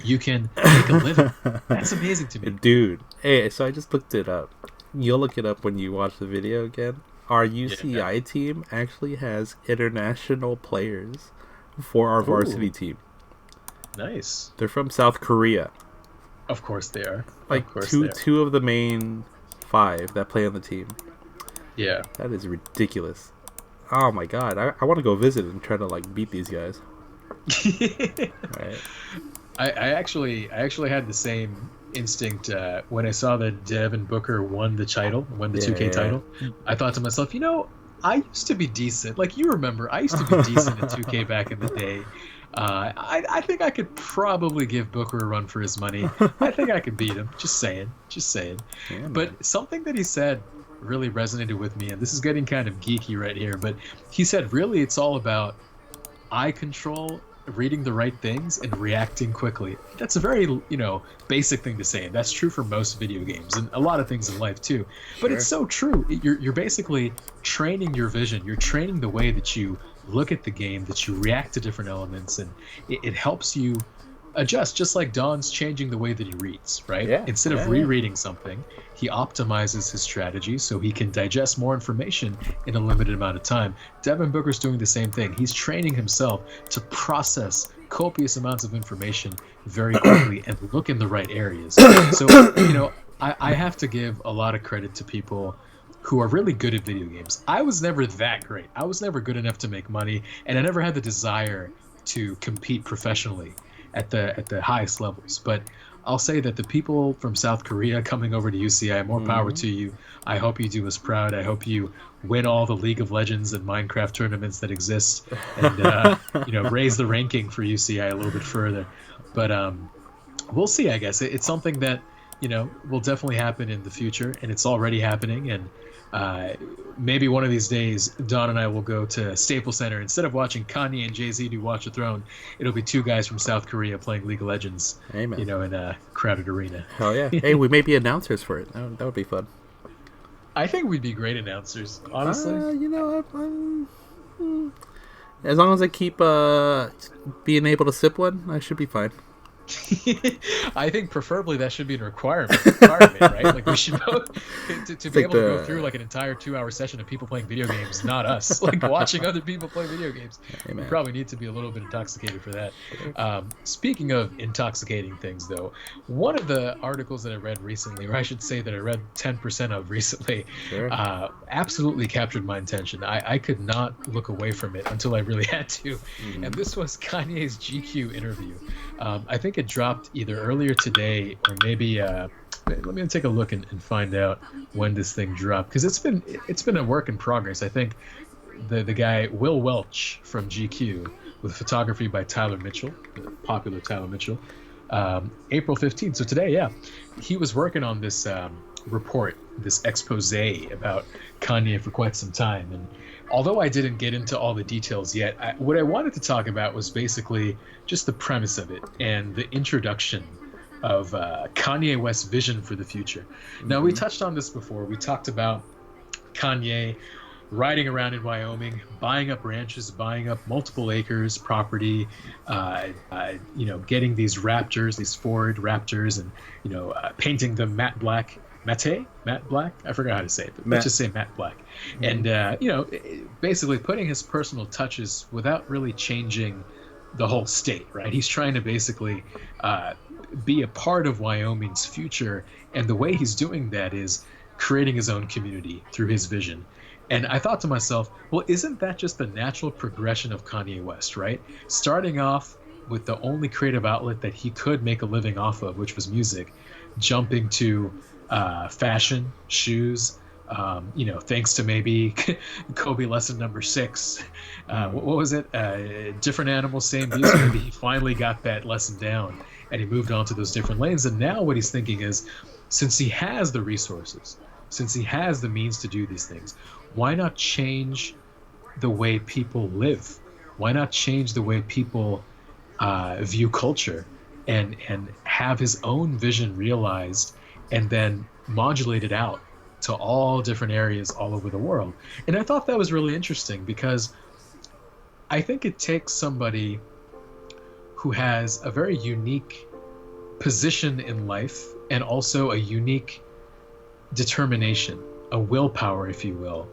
You can make a living. That's amazing to me. Dude, hey, so I just looked it up. You'll look it up when you watch the video again. Our UCI team actually has international players for our varsity team. Nice. They're from South Korea. Of course they are. Like two of the main 5 that play on the team. Yeah. That is ridiculous. Oh my god, I want to go visit and try to beat these guys. Right. I actually had the same instinct when I saw that Devin Booker won the 2K title. I thought to myself, I used to be decent. Like, you remember, I used to be decent in 2K back in the day. I think I could probably give Booker a run for his money. I think I could beat him. Just saying. Yeah, but something that he said really resonated with me, and this is getting kind of geeky right here, but he said really it's all about eye control, reading the right things, and reacting quickly. That's a very basic thing to say, and that's true for most video games and a lot of things in life too. But it's so true. You're basically training your vision. You're training the way that you look at the game, that you react to different elements, and it helps you adjust, just like Don's changing the way that he reads, right? Instead of rereading something, he optimizes his strategy so he can digest more information in a limited amount of time. Devin Booker's doing the same thing. He's training himself to process copious amounts of information very quickly and look in the right areas. So, I have to give a lot of credit to people who are really good at video games. I was never that great. I was never good enough to make money, and I never had the desire to compete professionally at the highest levels. But I'll say that the people from South Korea coming over to UCI, more power to you. I hope you do us proud. I hope you win all the League of Legends and Minecraft tournaments that exist, and raise the ranking for UCI a little bit further. But we'll see. I guess it's something that will definitely happen in the future, and it's already happening. And maybe one of these days, Don and I will go to Staples Center. Instead of watching Kanye and Jay-Z do Watch the Throne, it'll be 2 guys from South Korea playing League of Legends, in a crowded arena. Hell yeah. Hey, we may be announcers for it. That would be fun. I think we'd be great announcers, honestly. As long as I keep being able to sip one, I should be fine. I think preferably that should be a requirement, right? Like we should both to be able to go through like an entire 2-hour session of people playing video games, not us, like watching other people play video games. Hey, We man. probably need to be a little bit intoxicated for that. Speaking of intoxicating things, though, one of the articles that I read recently, or I should say that I read 10% of recently, Sure. absolutely captured my attention. I could not look away from it until I really had to. Mm-hmm. And this was Kanye's GQ interview. I think it dropped either earlier today or maybe let me take a look and find out when this thing dropped, because it's been a work in progress. I think the guy Will Welch from GQ, with photography by Tyler Mitchell, the popular Tyler Mitchell, April 15th, so today, yeah, he was working on this report, this expose about Kanye for quite some time. And although I didn't get into all the details yet, what I wanted to talk about was basically just the premise of it and the introduction of Kanye West's vision for the future. Now, we touched on this before. We talked about Kanye riding around in Wyoming, buying up ranches, buying up multiple acres property, getting these raptors, these Ford raptors, and painting them matte black. Matte Black? I forgot how to say it, but let's just say matte black. And, basically putting his personal touches without really changing the whole state, right? He's trying to basically be a part of Wyoming's future. And the way he's doing that is creating his own community through his vision. And I thought to myself, well, isn't that just the natural progression of Kanye West, right? Starting off with the only creative outlet that he could make a living off of, which was music, jumping to fashion, shoes, thanks to maybe Kobe lesson number 6. What was it? Different animals, same views. Maybe he finally got that lesson down and he moved on to those different lanes. And now what he's thinking is, since he has the resources, since he has the means to do these things, why not change the way people live? Why not change the way people view culture and have his own vision realized and then modulate it out to all different areas all over the world? And I thought that was really interesting, because I think it takes somebody who has a very unique position in life and also a unique determination, a willpower, if you will,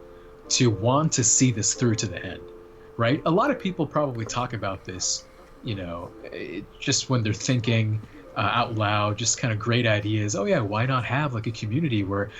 to want to see this through to the end, right? A lot of people probably talk about this, just when they're thinking out loud, just kind of great ideas. Oh yeah, why not have like a community where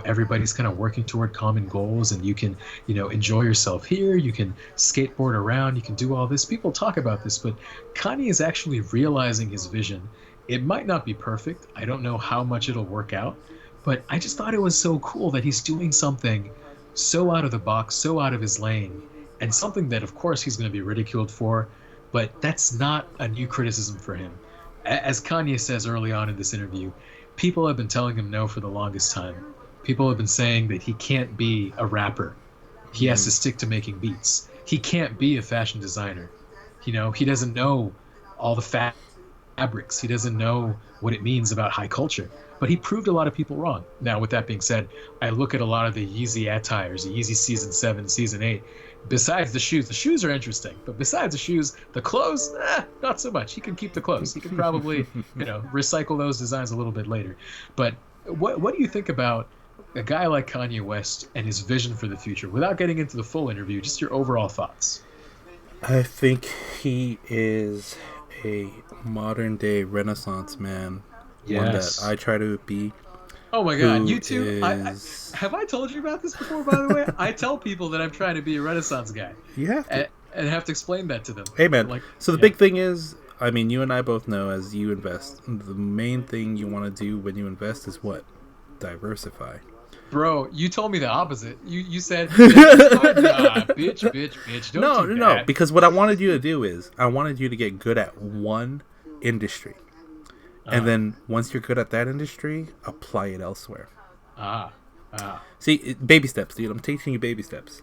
everybody's kind of working toward common goals, and you can enjoy yourself here, you can skateboard around, you can do all this. People talk about this, but Kanye is actually realizing his vision. It might not be perfect. I don't know how much it'll work out, but I just thought it was so cool that he's doing something so out of the box, so out of his lane, and something that of course he's going to be ridiculed for, but that's not a new criticism for him. As Kanye says early on in this interview, people have been telling him no for the longest time. People have been saying that he can't be a rapper. He has to stick to making beats. He can't be a fashion designer. He doesn't know all the fabrics. He doesn't know what it means about high culture. But he proved a lot of people wrong. Now, with that being said, I look at a lot of the Yeezy attires, the Yeezy Season 7, Season 8. Besides the shoes are interesting. But besides the shoes, the clothes, not so much. He can keep the clothes. He can probably, recycle those designs a little bit later. But what do you think about a guy like Kanye West and his vision for the future? Without getting into the full interview, just your overall thoughts. I think he is a modern day Renaissance man. Yes. One that I try to be. Oh my God, you too? Have I told you about this before, by the way? I tell people that I'm trying to be a Renaissance guy. You have to. And have to explain that to them. Hey man, so the big thing is, I mean, you and I both know, as you invest, the main thing you want to do when you invest is what? Diversify. Bro, you told me the opposite. You said, bitch, don't do that. No, because what I wanted you to do is, I wanted you to get good at one industry. And then once you're good at that industry, apply it elsewhere. See, baby steps, dude. I'm teaching you baby steps.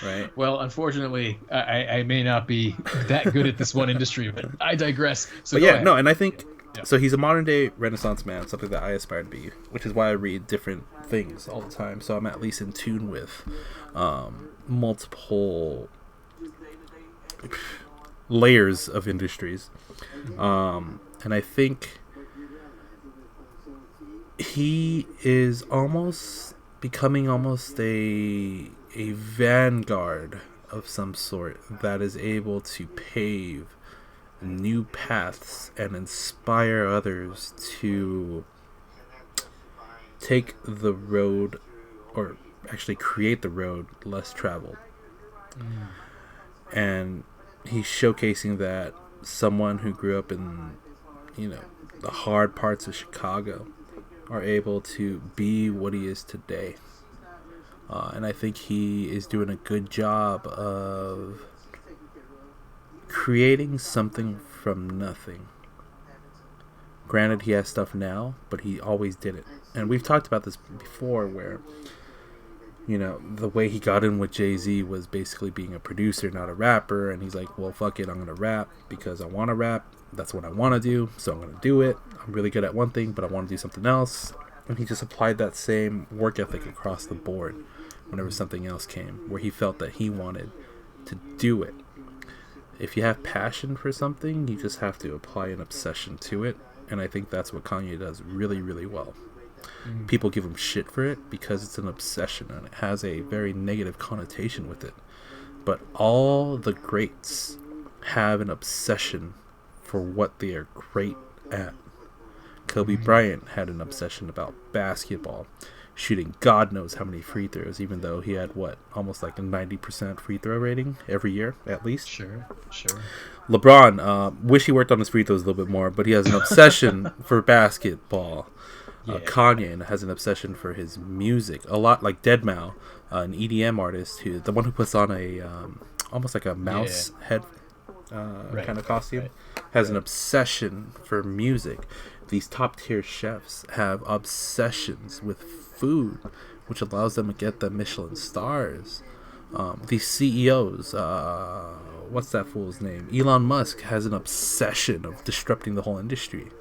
Right? Well, unfortunately, I may not be that good at this one industry, but I digress. So but go yeah, ahead. no, and I think, so he's a modern day Renaissance man, something that I aspire to be, which is why I read different things all the time. So I'm at least in tune with multiple layers of industries. And I think he is almost becoming almost a vanguard of some sort that is able to pave new paths and inspire others to take the road, or actually create the road less traveled. And he's showcasing that someone who grew up in, the hard parts of Chicago are able to be what he is today. And I think he is doing a good job of creating something from nothing. Granted, he has stuff now, but he always did it. And we've talked about this before where, the way he got in with Jay-Z was basically being a producer, not a rapper. And he's like, well, fuck it, I'm going to rap because I want to rap. That's what I want to do, so I'm going to do it. I'm really good at one thing, but I want to do something else. And he just applied that same work ethic across the board whenever something else came, where he felt that he wanted to do it. If you have passion for something, you just have to apply an obsession to it. And I think that's what Kanye does really, really well. People give him shit for it because it's an obsession and it has a very negative connotation with it. But all the greats have an obsession for what they are great at. Kobe Bryant had an obsession about basketball, shooting God knows how many free throws, even though he had almost like a 90% free throw rating every year, at least. Sure. LeBron, wish he worked on his free throws a little bit more, but he has an obsession for basketball. Kanye has an obsession for his music, a lot like Deadmau, an EDM artist, the one who puts on a almost like a mouse head kind of costume, has an obsession for music. These top tier chefs have obsessions with food, which allows them to get the Michelin stars. These CEOs, what's that fool's name? Elon Musk has an obsession of disrupting the whole industry,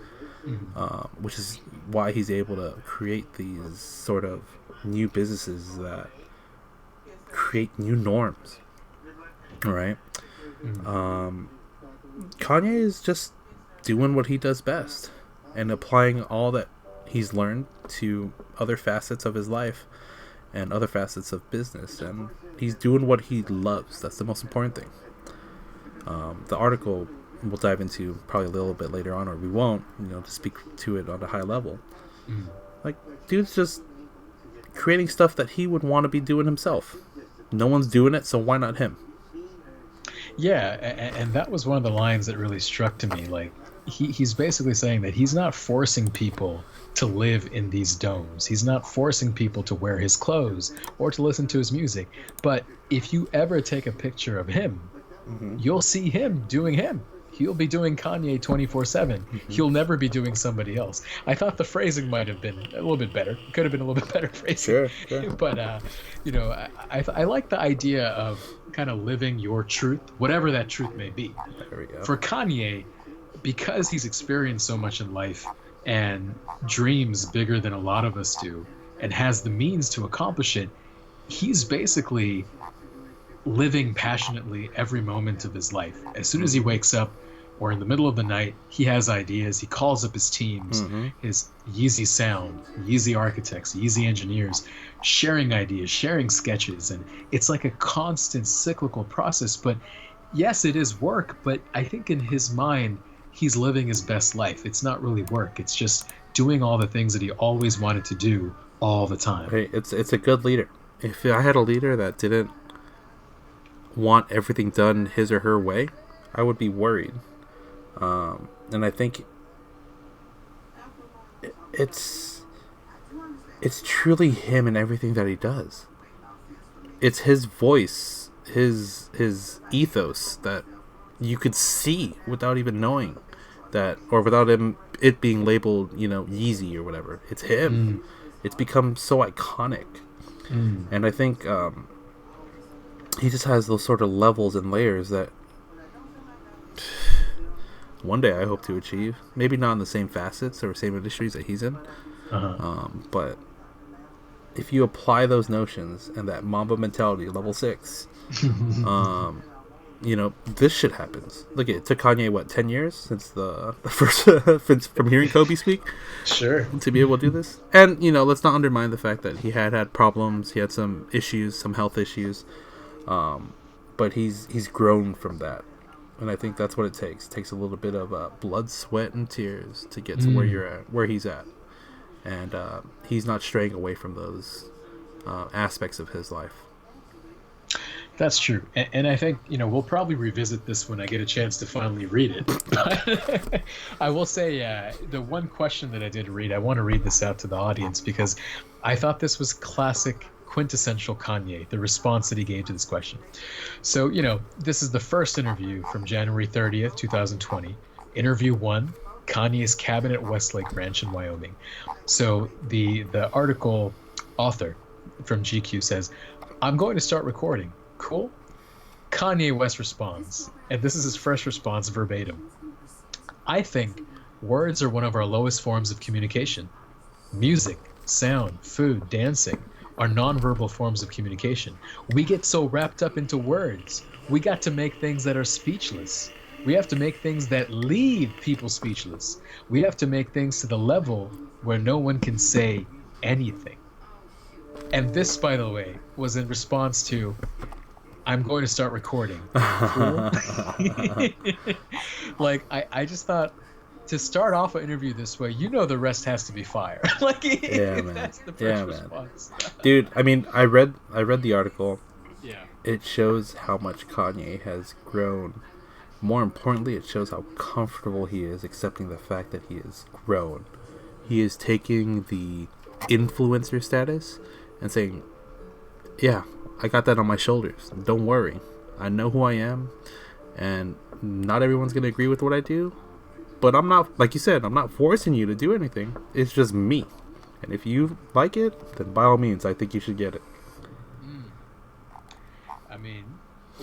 which is why he's able to create these sort of new businesses that create new norms. All right. Kanye is just doing what he does best and applying all that he's learned to other facets of his life and other facets of business, and he's doing what he loves. That's the most important thing. The article we'll dive into probably a little bit later on, or we won't, to speak to it on a high level. Like, dude's just creating stuff that he would want to be doing himself. No one's doing it, so why not him? Yeah, and that was one of the lines that really struck to me. Like, he's basically saying that he's not forcing people to live in these domes. He's not forcing people to wear his clothes or to listen to his music. But if you ever take a picture of him, you'll see him doing him. He'll be doing Kanye 24/7. He'll never be doing somebody else. I thought the phrasing might have been a little bit better. Could have been a little bit better phrasing. Sure. But, I like the idea of kind of living your truth, whatever that truth may be. There we go. For Kanye, because he's experienced so much in life and dreams bigger than a lot of us do and has the means to accomplish it, he's basically living passionately every moment of his life. As soon as he wakes up or in the middle of the night, he has ideas. He calls up his teams, his Yeezy Sound, Yeezy Architects, Yeezy Engineers, sharing ideas, sharing sketches. And it's like a constant cyclical process. But yes, it is work. But I think in his mind, he's living his best life. It's not really work. It's just doing all the things that he always wanted to do all the time. Hey, it's a good leader. If I had a leader that didn't want everything done his or her way, I would be worried. And I think it's truly him and everything that he does. It's his voice, his ethos that you could see without even knowing that, or without it being labeled, Yeezy or whatever. It's him. It's become so iconic. And I think he just has those sort of levels and layers that one day I hope to achieve. Maybe not in the same facets or same industries that he's in. But if you apply those notions and that Mamba mentality, level 6, this shit happens. Look, it took Kanye what 10 years since the first from hearing Kobe speak, Sure. to be able to do this. And let's not undermine the fact that he had problems. He had some issues, some health issues, but he's grown from that, and I think that's what it takes. It takes a little bit of blood, sweat, and tears to get to where he's at, and he's not straying away from those aspects of his life. That's true. And I think, we'll probably revisit this when I get a chance to finally read it. But I will say the one question that I did read, I want to read this out to the audience because I thought this was classic, quintessential Kanye, the response that he gave to this question. So, this is the first interview from January 30th, 2020. Interview 1, Kanye's cabin at Westlake Ranch in Wyoming. So the article author from GQ says, "I'm going to start recording. Cool?" Kanye West responds, and this is his first response verbatim. "I think words are one of our lowest forms of communication. Music, sound, food, dancing are nonverbal forms of communication. We get so wrapped up into words. We got to make things that are speechless. We have to make things that leave people speechless. We have to make things to the level where no one can say anything." And this, by the way, was in response to, "I'm going to start recording." Cool. Like, I just thought, to start off an interview this way, the rest has to be fire. Like, Yeah, man. That's the first response. Dude, I mean, I read the article. Yeah. It shows how much Kanye has grown. More importantly, it shows how comfortable he is accepting the fact that he has grown. He is taking the influencer status and saying, "Yeah, I got that on my shoulders. Don't worry. I know who I am, and not everyone's going to agree with what I do, but I'm not, like you said, I'm not forcing you to do anything. It's just me. And if you like it, then by all means, I think you should get it." I mean,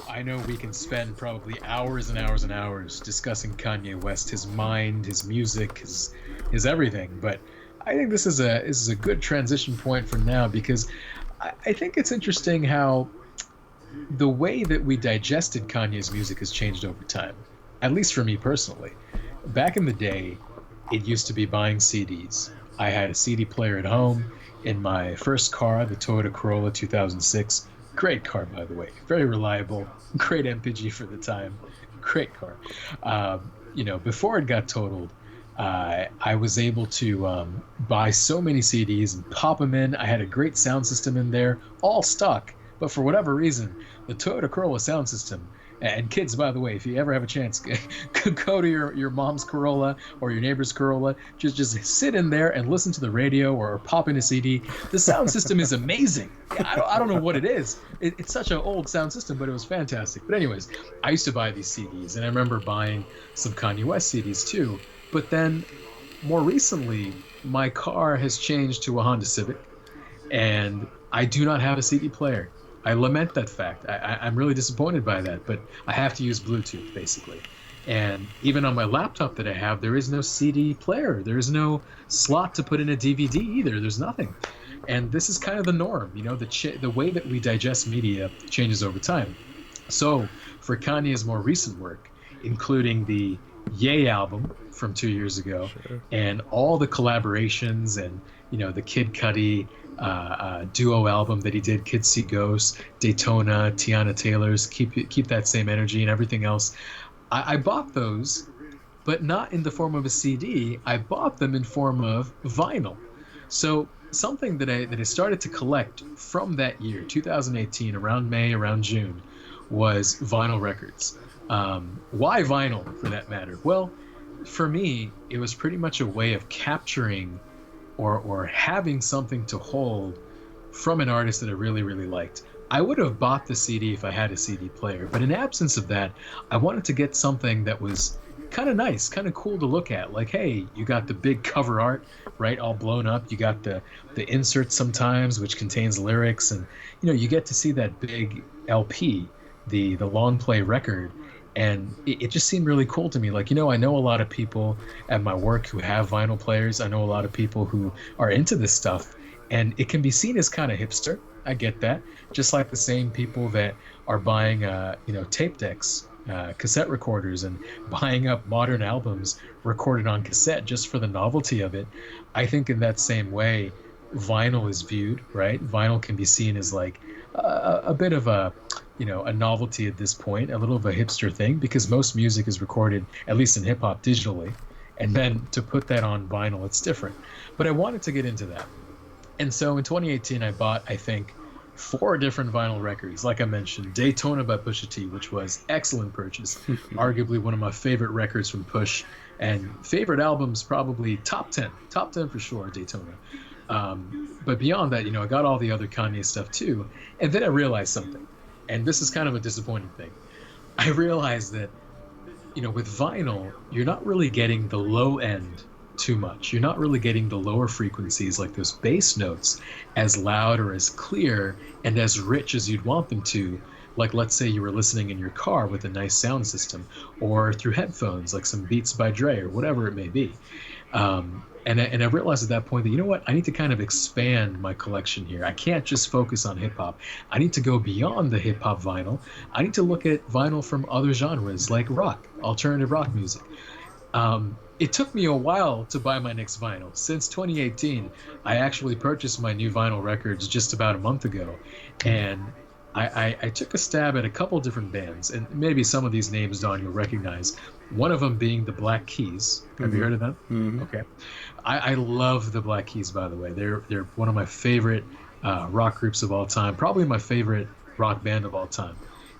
I know we can spend probably hours and hours and hours discussing Kanye West, his mind, his music, his everything, but I think this is a good transition point for now, because I think it's interesting how the way that we digested Kanye's music has changed over time, at least for me personally. Back in the day, it used to be buying CDs. I had a CD player at home in my first car, the Toyota Corolla 2006. Great car, by the way. Very reliable. Great MPG for the time. Great car. Before it got totaled, I was able to buy so many CDs and pop them in. I had a great sound system in there, all stock. But for whatever reason, the Toyota Corolla sound system, and kids, by the way, if you ever have a chance, go to your mom's Corolla or your neighbor's Corolla, just sit in there and listen to the radio or pop in a CD. The sound system is amazing. I don't know what it is. It's such an old sound system, but it was fantastic. But anyways, I used to buy these CDs, and I remember buying some Kanye West CDs too. But then, more recently, my car has changed to a Honda Civic, and I do not have a CD player. I lament that fact. I'm really disappointed by that, but I have to use Bluetooth, basically. And even on my laptop that I have, there is no CD player. There is no slot to put in a DVD either. There's nothing. And this is kind of the norm. The way that we digest media changes over time. So, for Kanye's more recent work, including the Ye album from 2 years ago, and all the collaborations, and the Kid Cudi duo album that he did, Kids See Ghosts, Daytona, Tiana Taylor's Keep That Same Energy, and everything else. I bought those, but not in the form of a CD. I bought them in form of vinyl. So something that I started to collect from that year, 2018, around May, around June, was vinyl records. Why vinyl, for that matter? Well, for me, it was pretty much a way of capturing or having something to hold from an artist that I really, really liked. I would have bought the CD if I had a CD player, but in absence of that, I wanted to get something that was kind of nice, kind of cool to look at. Like, hey, you got the big cover art, right, all blown up. You got the insert sometimes, which contains lyrics, and you get to see that big LP, the long play record. And it just seemed really cool to me. Like, I know a lot of people at my work who have vinyl players. I know a lot of people who are into this stuff. And it can be seen as kind of hipster, I get that. Just like the same people that are buying, tape decks, cassette recorders, and buying up modern albums recorded on cassette just for the novelty of it. I think in that same way, vinyl is viewed, right? Vinyl can be seen as like a bit of a novelty at this point, a little of a hipster thing, because most music is recorded, at least in hip hop, digitally. And then to put that on vinyl, it's different. But I wanted to get into that. And so in 2018, I bought, I think, 4 different vinyl records. Like I mentioned, Daytona by Pusha T, which was excellent purchase, arguably one of my favorite records from Push, and favorite albums, probably top 10 for sure, Daytona. But beyond that, I got all the other Kanye stuff too. And then I realized something, and this is kind of a disappointing thing. I realized that, with vinyl, you're not really getting the low end too much. You're not really getting the lower frequencies, like those bass notes, as loud or as clear and as rich as you'd want them to. Like, let's say you were listening in your car with a nice sound system, or through headphones, like some Beats by Dre or whatever it may be. And I realized at that point that, you know what, I need to kind of expand my collection here. I can't just focus on hip hop. I need to go beyond the hip hop vinyl. I need to look at vinyl from other genres like rock, alternative rock music. It took me a while to buy my next vinyl. Since 2018, I actually purchased my new vinyl records just about a month ago. And I took a stab at a couple different bands, and maybe some of these names, Don, you'll recognize. One of them being the Black Keys. Have you heard of them? Mm-hmm. Okay. I love the Black Keys, by the way. They're one of my favorite rock groups of all time, probably my favorite rock band of all time.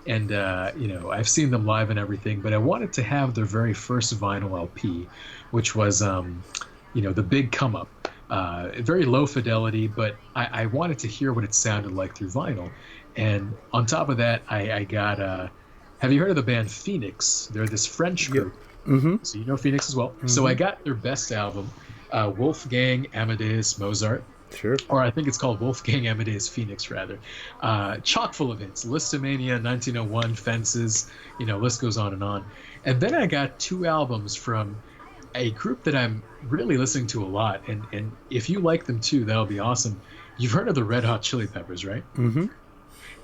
And, I've seen them live and everything, but I wanted to have their very first vinyl LP, which was, The Big Come Up. Very low fidelity, but I wanted to hear what it sounded like through vinyl. And on top of that, I got, have you heard of the band Phoenix? They're this French group. Yep. Mm-hmm. So you know Phoenix as well. Mm-hmm. So I got their best album, Wolfgang Amadeus Mozart. Sure. Or I think it's called Wolfgang Amadeus Phoenix, rather. Chock full of hits. Listomania, 1901, Fences, list goes on and on. And then I got 2 albums from a group that I'm really listening to a lot. And if you like them too, that'll be awesome. You've heard of the Red Hot Chili Peppers, right? Mm-hmm.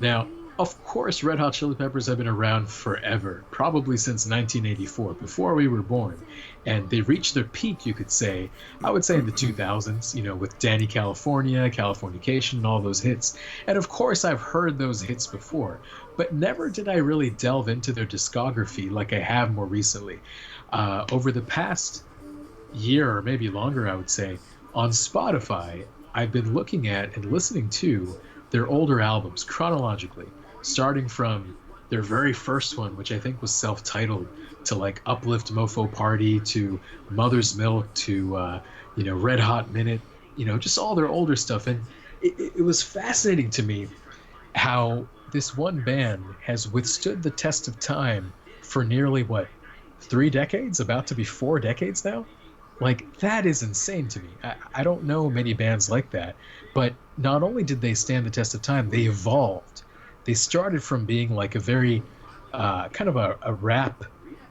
Now, of course, Red Hot Chili Peppers have been around forever, probably since 1984, before we were born. And they reached their peak, you could say, I would say in the 2000s, with Danny California, Californication, and all those hits. And of course, I've heard those hits before, but never did I really delve into their discography like I have more recently. Over the past year, or maybe longer, I would say, on Spotify, I've been looking at and listening to their older albums chronologically, starting from their very first one, which I think was self-titled, to like Uplift Mofo Party, to Mother's Milk, to Red Hot Minute, just all their older stuff. And it was fascinating to me how this one band has withstood the test of time for nearly 3 decades, about to be 4 decades now. Like, that is insane to me. I don't know many bands like that. But not only did they stand the test of time, they evolved. They started from being like a very kind of a rap,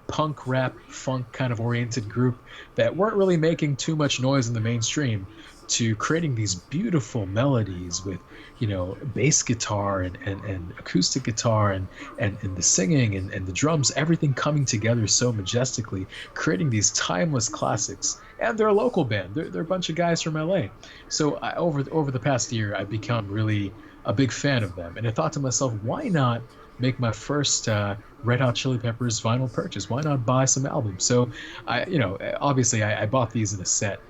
punk rap, funk kind of oriented group that weren't really making too much noise in the mainstream, to creating these beautiful melodies with, bass guitar and acoustic guitar and the singing and the drums, everything coming together so majestically, creating these timeless classics. And they're a local band. They're a bunch of guys from LA. So over the past year, I've become really a big fan of them. And I thought to myself, why not make my first Red Hot Chili Peppers vinyl purchase? Why not buy some albums? So obviously I bought these in a set.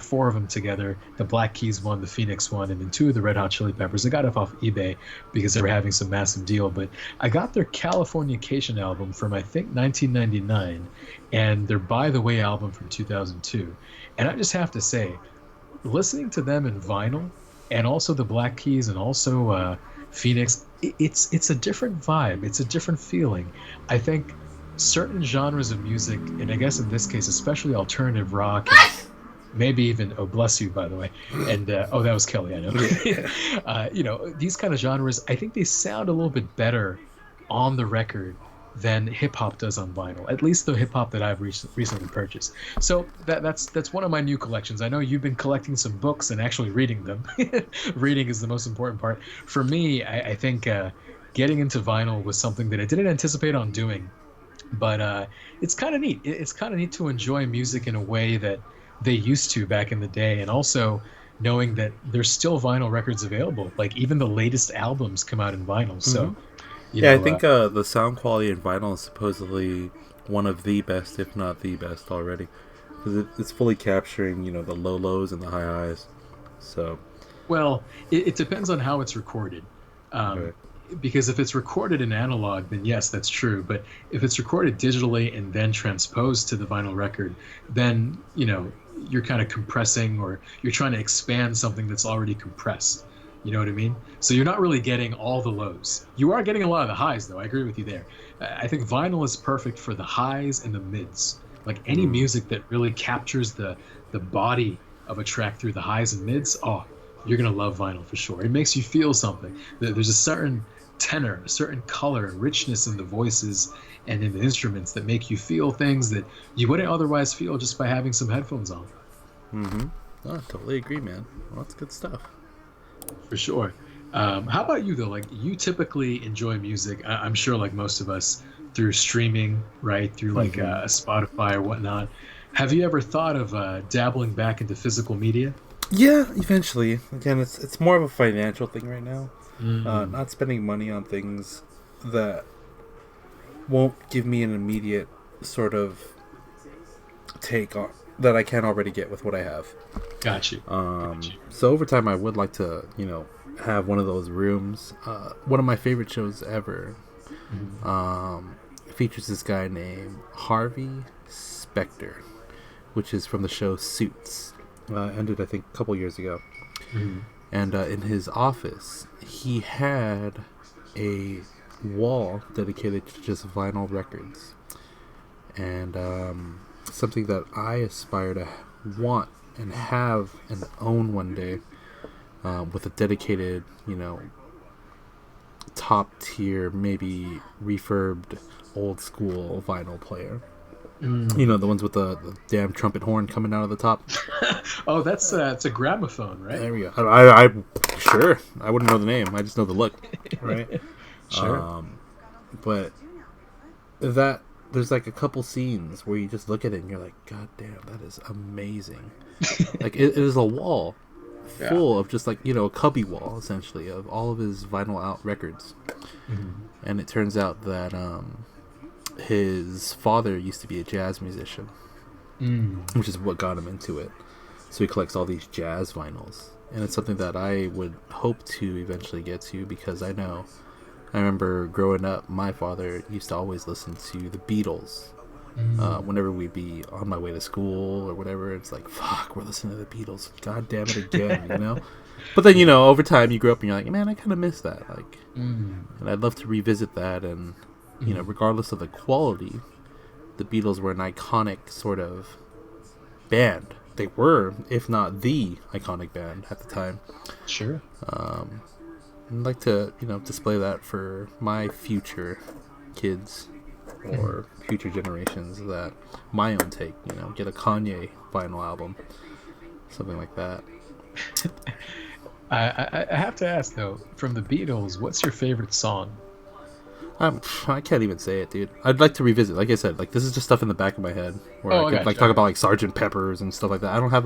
4 of them together, the Black Keys one, the Phoenix one, and then 2 of the Red Hot Chili Peppers. I got it off eBay because they were having some massive deal, but I got their Californication album from, I think, 1999, and their By the Way album from 2002. And I just have to say, listening to them in vinyl, and also the Black Keys, and also Phoenix, it's a different vibe. It's a different feeling. I think certain genres of music, and I guess in this case, especially alternative rock, and maybe even, oh, bless you, by the way, and that was Kelly, I know. These kind of genres, I think they sound a little bit better on the record than hip hop does on vinyl. At least the hip hop that I've recently purchased. So that's one of my new collections. I know you've been collecting some books and actually reading them. Reading is the most important part. For me, I think getting into vinyl was something that I didn't anticipate on doing, but it's kind of neat. It's kind of neat to enjoy music in a way that they used to back in the day, and also knowing that there's still vinyl records available. Like even the latest albums come out in vinyl. So. I think the sound quality in vinyl is supposedly one of the best, if not the best already, because it's fully capturing, the low lows and the high highs. So, well, it depends on how it's recorded. Okay. Because if it's recorded in analog, then yes, that's true. But if it's recorded digitally and then transposed to the vinyl record, then you're kind of compressing, or you're trying to expand something that's already compressed. You know what I mean? So you're not really getting all the lows. You are getting a lot of the highs, though. I agree with you there. I think vinyl is perfect for the highs and the mids. Like any music that really captures the body of a track through the highs and mids, you're going to love vinyl for sure. It makes you feel something. There's a certain tenor, a certain color and richness in the voices and in the instruments that make you feel things that you wouldn't otherwise feel just by having some headphones on. I totally agree, man. Well, that's good stuff. For sure. How about you, though? Like, you typically enjoy music, I'm sure, like most of us, through streaming, right? Through like Spotify or whatnot. Have you ever thought of dabbling back into physical media? Yeah, eventually. Again, it's more of a financial thing right now. Not spending money on things that won't give me an immediate sort of take on that I can't already get with what I have. Got you. So over time, I would like to, have one of those rooms. One of my favorite shows ever features this guy named Harvey Specter, which is from the show Suits. Ended, I think, a couple years ago. And in his office, he had a wall dedicated to just vinyl records. And something that I aspire to want and have and own one day, with a dedicated, top tier, maybe refurbed old school vinyl player. The ones with the damn trumpet horn coming out of the top. Oh, that's it's a gramophone, right? There we go. I sure, I wouldn't know the name. I just know the look, right? Sure. But that there's like a couple scenes where you just look at it and you're like, God damn, that is amazing. Like it is a wall full of just like, a cubby wall essentially of all of his vinyl out records. And it turns out that his father used to be a jazz musician, which is what got him into it. So he collects all these jazz vinyls, and it's something that I would hope to eventually get to, because I remember growing up, my father used to always listen to the Beatles. Whenever we'd be on my way to school or whatever, it's like, fuck, we're listening to the Beatles. God damn it again, But then, over time you grow up and you're like, man, I kind of miss that. Like, and I'd love to revisit that. And, regardless of the quality, the Beatles were an iconic sort of band. They were, if not the iconic band at the time. Sure. I'd like to, display that for my future kids or future generations, that my own take, get a Kanye vinyl album, something like that. I have to ask, though, from the Beatles, what's your favorite song? I can't even say it, dude. I'd like to revisit. Like I said, like this is just stuff in the back of my head where I could talk about like Sgt. Pepper's and stuff like that. I don't have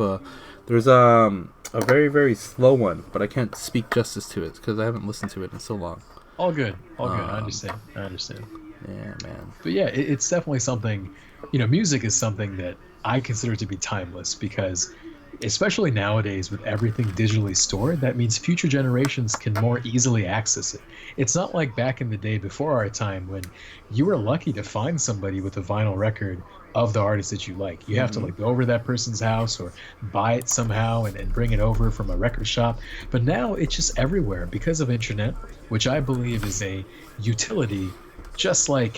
there's a very, very slow one, but I can't speak justice to it because I haven't listened to it in so long. All good. I understand. Yeah, man. But yeah, it's definitely something, music is something that I consider to be timeless, because especially nowadays with everything digitally stored, that means future generations can more easily access it. It's not like back in the day before our time when you were lucky to find somebody with a vinyl record of the artist that you like. You have to like go over to that person's house or buy it somehow and bring it over from a record shop. But now it's just everywhere because of internet, which I believe is a utility just like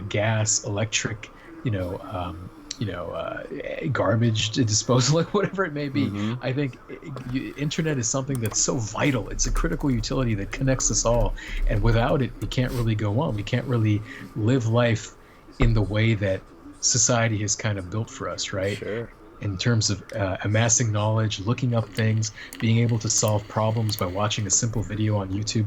gas, electric, garbage disposal, like whatever it may be. Mm-hmm. I think internet is something that's so vital. It's a critical utility that connects us all, and without it, we can't really go on. We can't really live life in the way that society has kind of built for us, right? Sure. In terms of amassing knowledge, looking up things, being able to solve problems by watching a simple video on YouTube.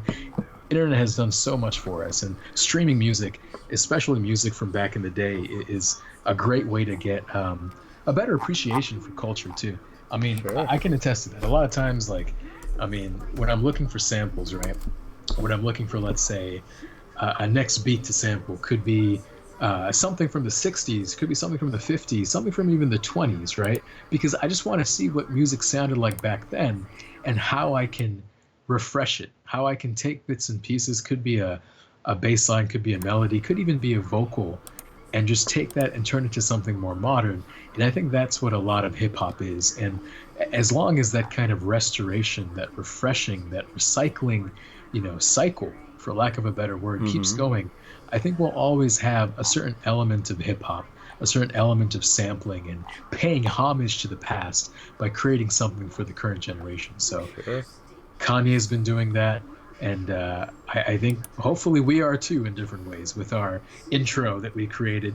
Internet has done so much for us, and streaming music, especially music from back in the day, is a great way to get a better appreciation for culture too. I mean, Sure. I can attest to that. A lot of times, like, I mean, when I'm looking for samples, right? When I'm looking for, let's say, a next beat to sample, could be something from the 60s, could be something from the 50s, something from even the 20s, right? Because I just want to see what music sounded like back then and how I can refresh it, how I can take bits and pieces, could be a bass line, could be a melody, could even be a vocal, and just take that and turn it to something more modern. And I think that's what a lot of hip hop is. And as long as that kind of restoration, that refreshing, that recycling, cycle, for lack of a better word, keeps going, I think we'll always have a certain element of hip hop, a certain element of sampling and paying homage to the past by creating something for the current generation. So Sure. Kanye's been doing that, and I think hopefully we are too, in different ways, with our intro that we created.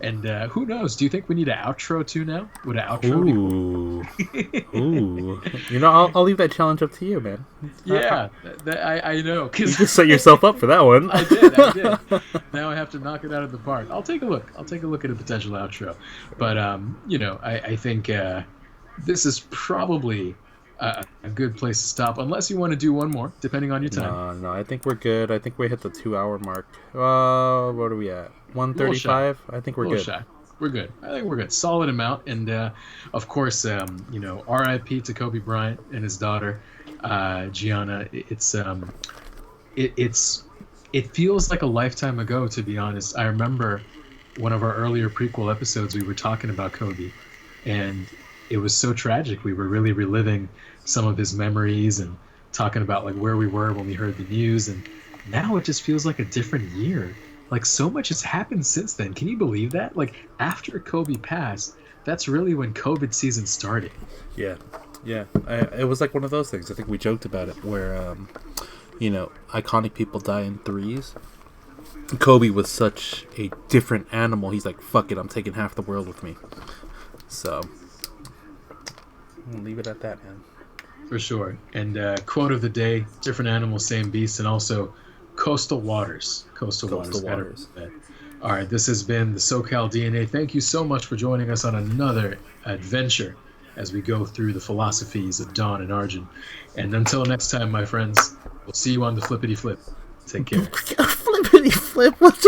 And who knows? Do you think we need an outro too now? Would an outro be cool? Ooh. I'll leave that challenge up to you, man. Yeah, I know. You 'Cause just set yourself up for that one. I did. Now I have to knock it out of the park. I'll take a look at a potential outro. But I think this is probably a good place to stop, unless you want to do one more, depending on your time. No, I think we're good. I think we hit the 2-hour mark. What are we at? 135? I think we're A little good. shy. We're good. I think we're good. Solid amount. And of course, R.I.P. to Kobe Bryant and his daughter, Gianna. It feels like a lifetime ago, to be honest. I remember one of our earlier prequel episodes, we were talking about Kobe, and it was so tragic. We were really reliving some of his memories and talking about like where we were when we heard the news. And now it just feels like a different year. Like so much has happened since then. Can you believe that? Like after Kobe passed, that's really when COVID season started. Yeah. It was like one of those things. I think we joked about it where, iconic people die in threes. Kobe was such a different animal. He's like, fuck it, I'm taking half the world with me. So, I'll leave it at that, man. For sure. And quote of the day, different animal, same beast, and also coastal waters. Coastal waters. All right, this has been the SoCal DNA. Thank you so much for joining us on another adventure as we go through the philosophies of Don and Arjun. And until next time, my friends, we'll see you on the flippity flip. Take care. Flippity flip. What's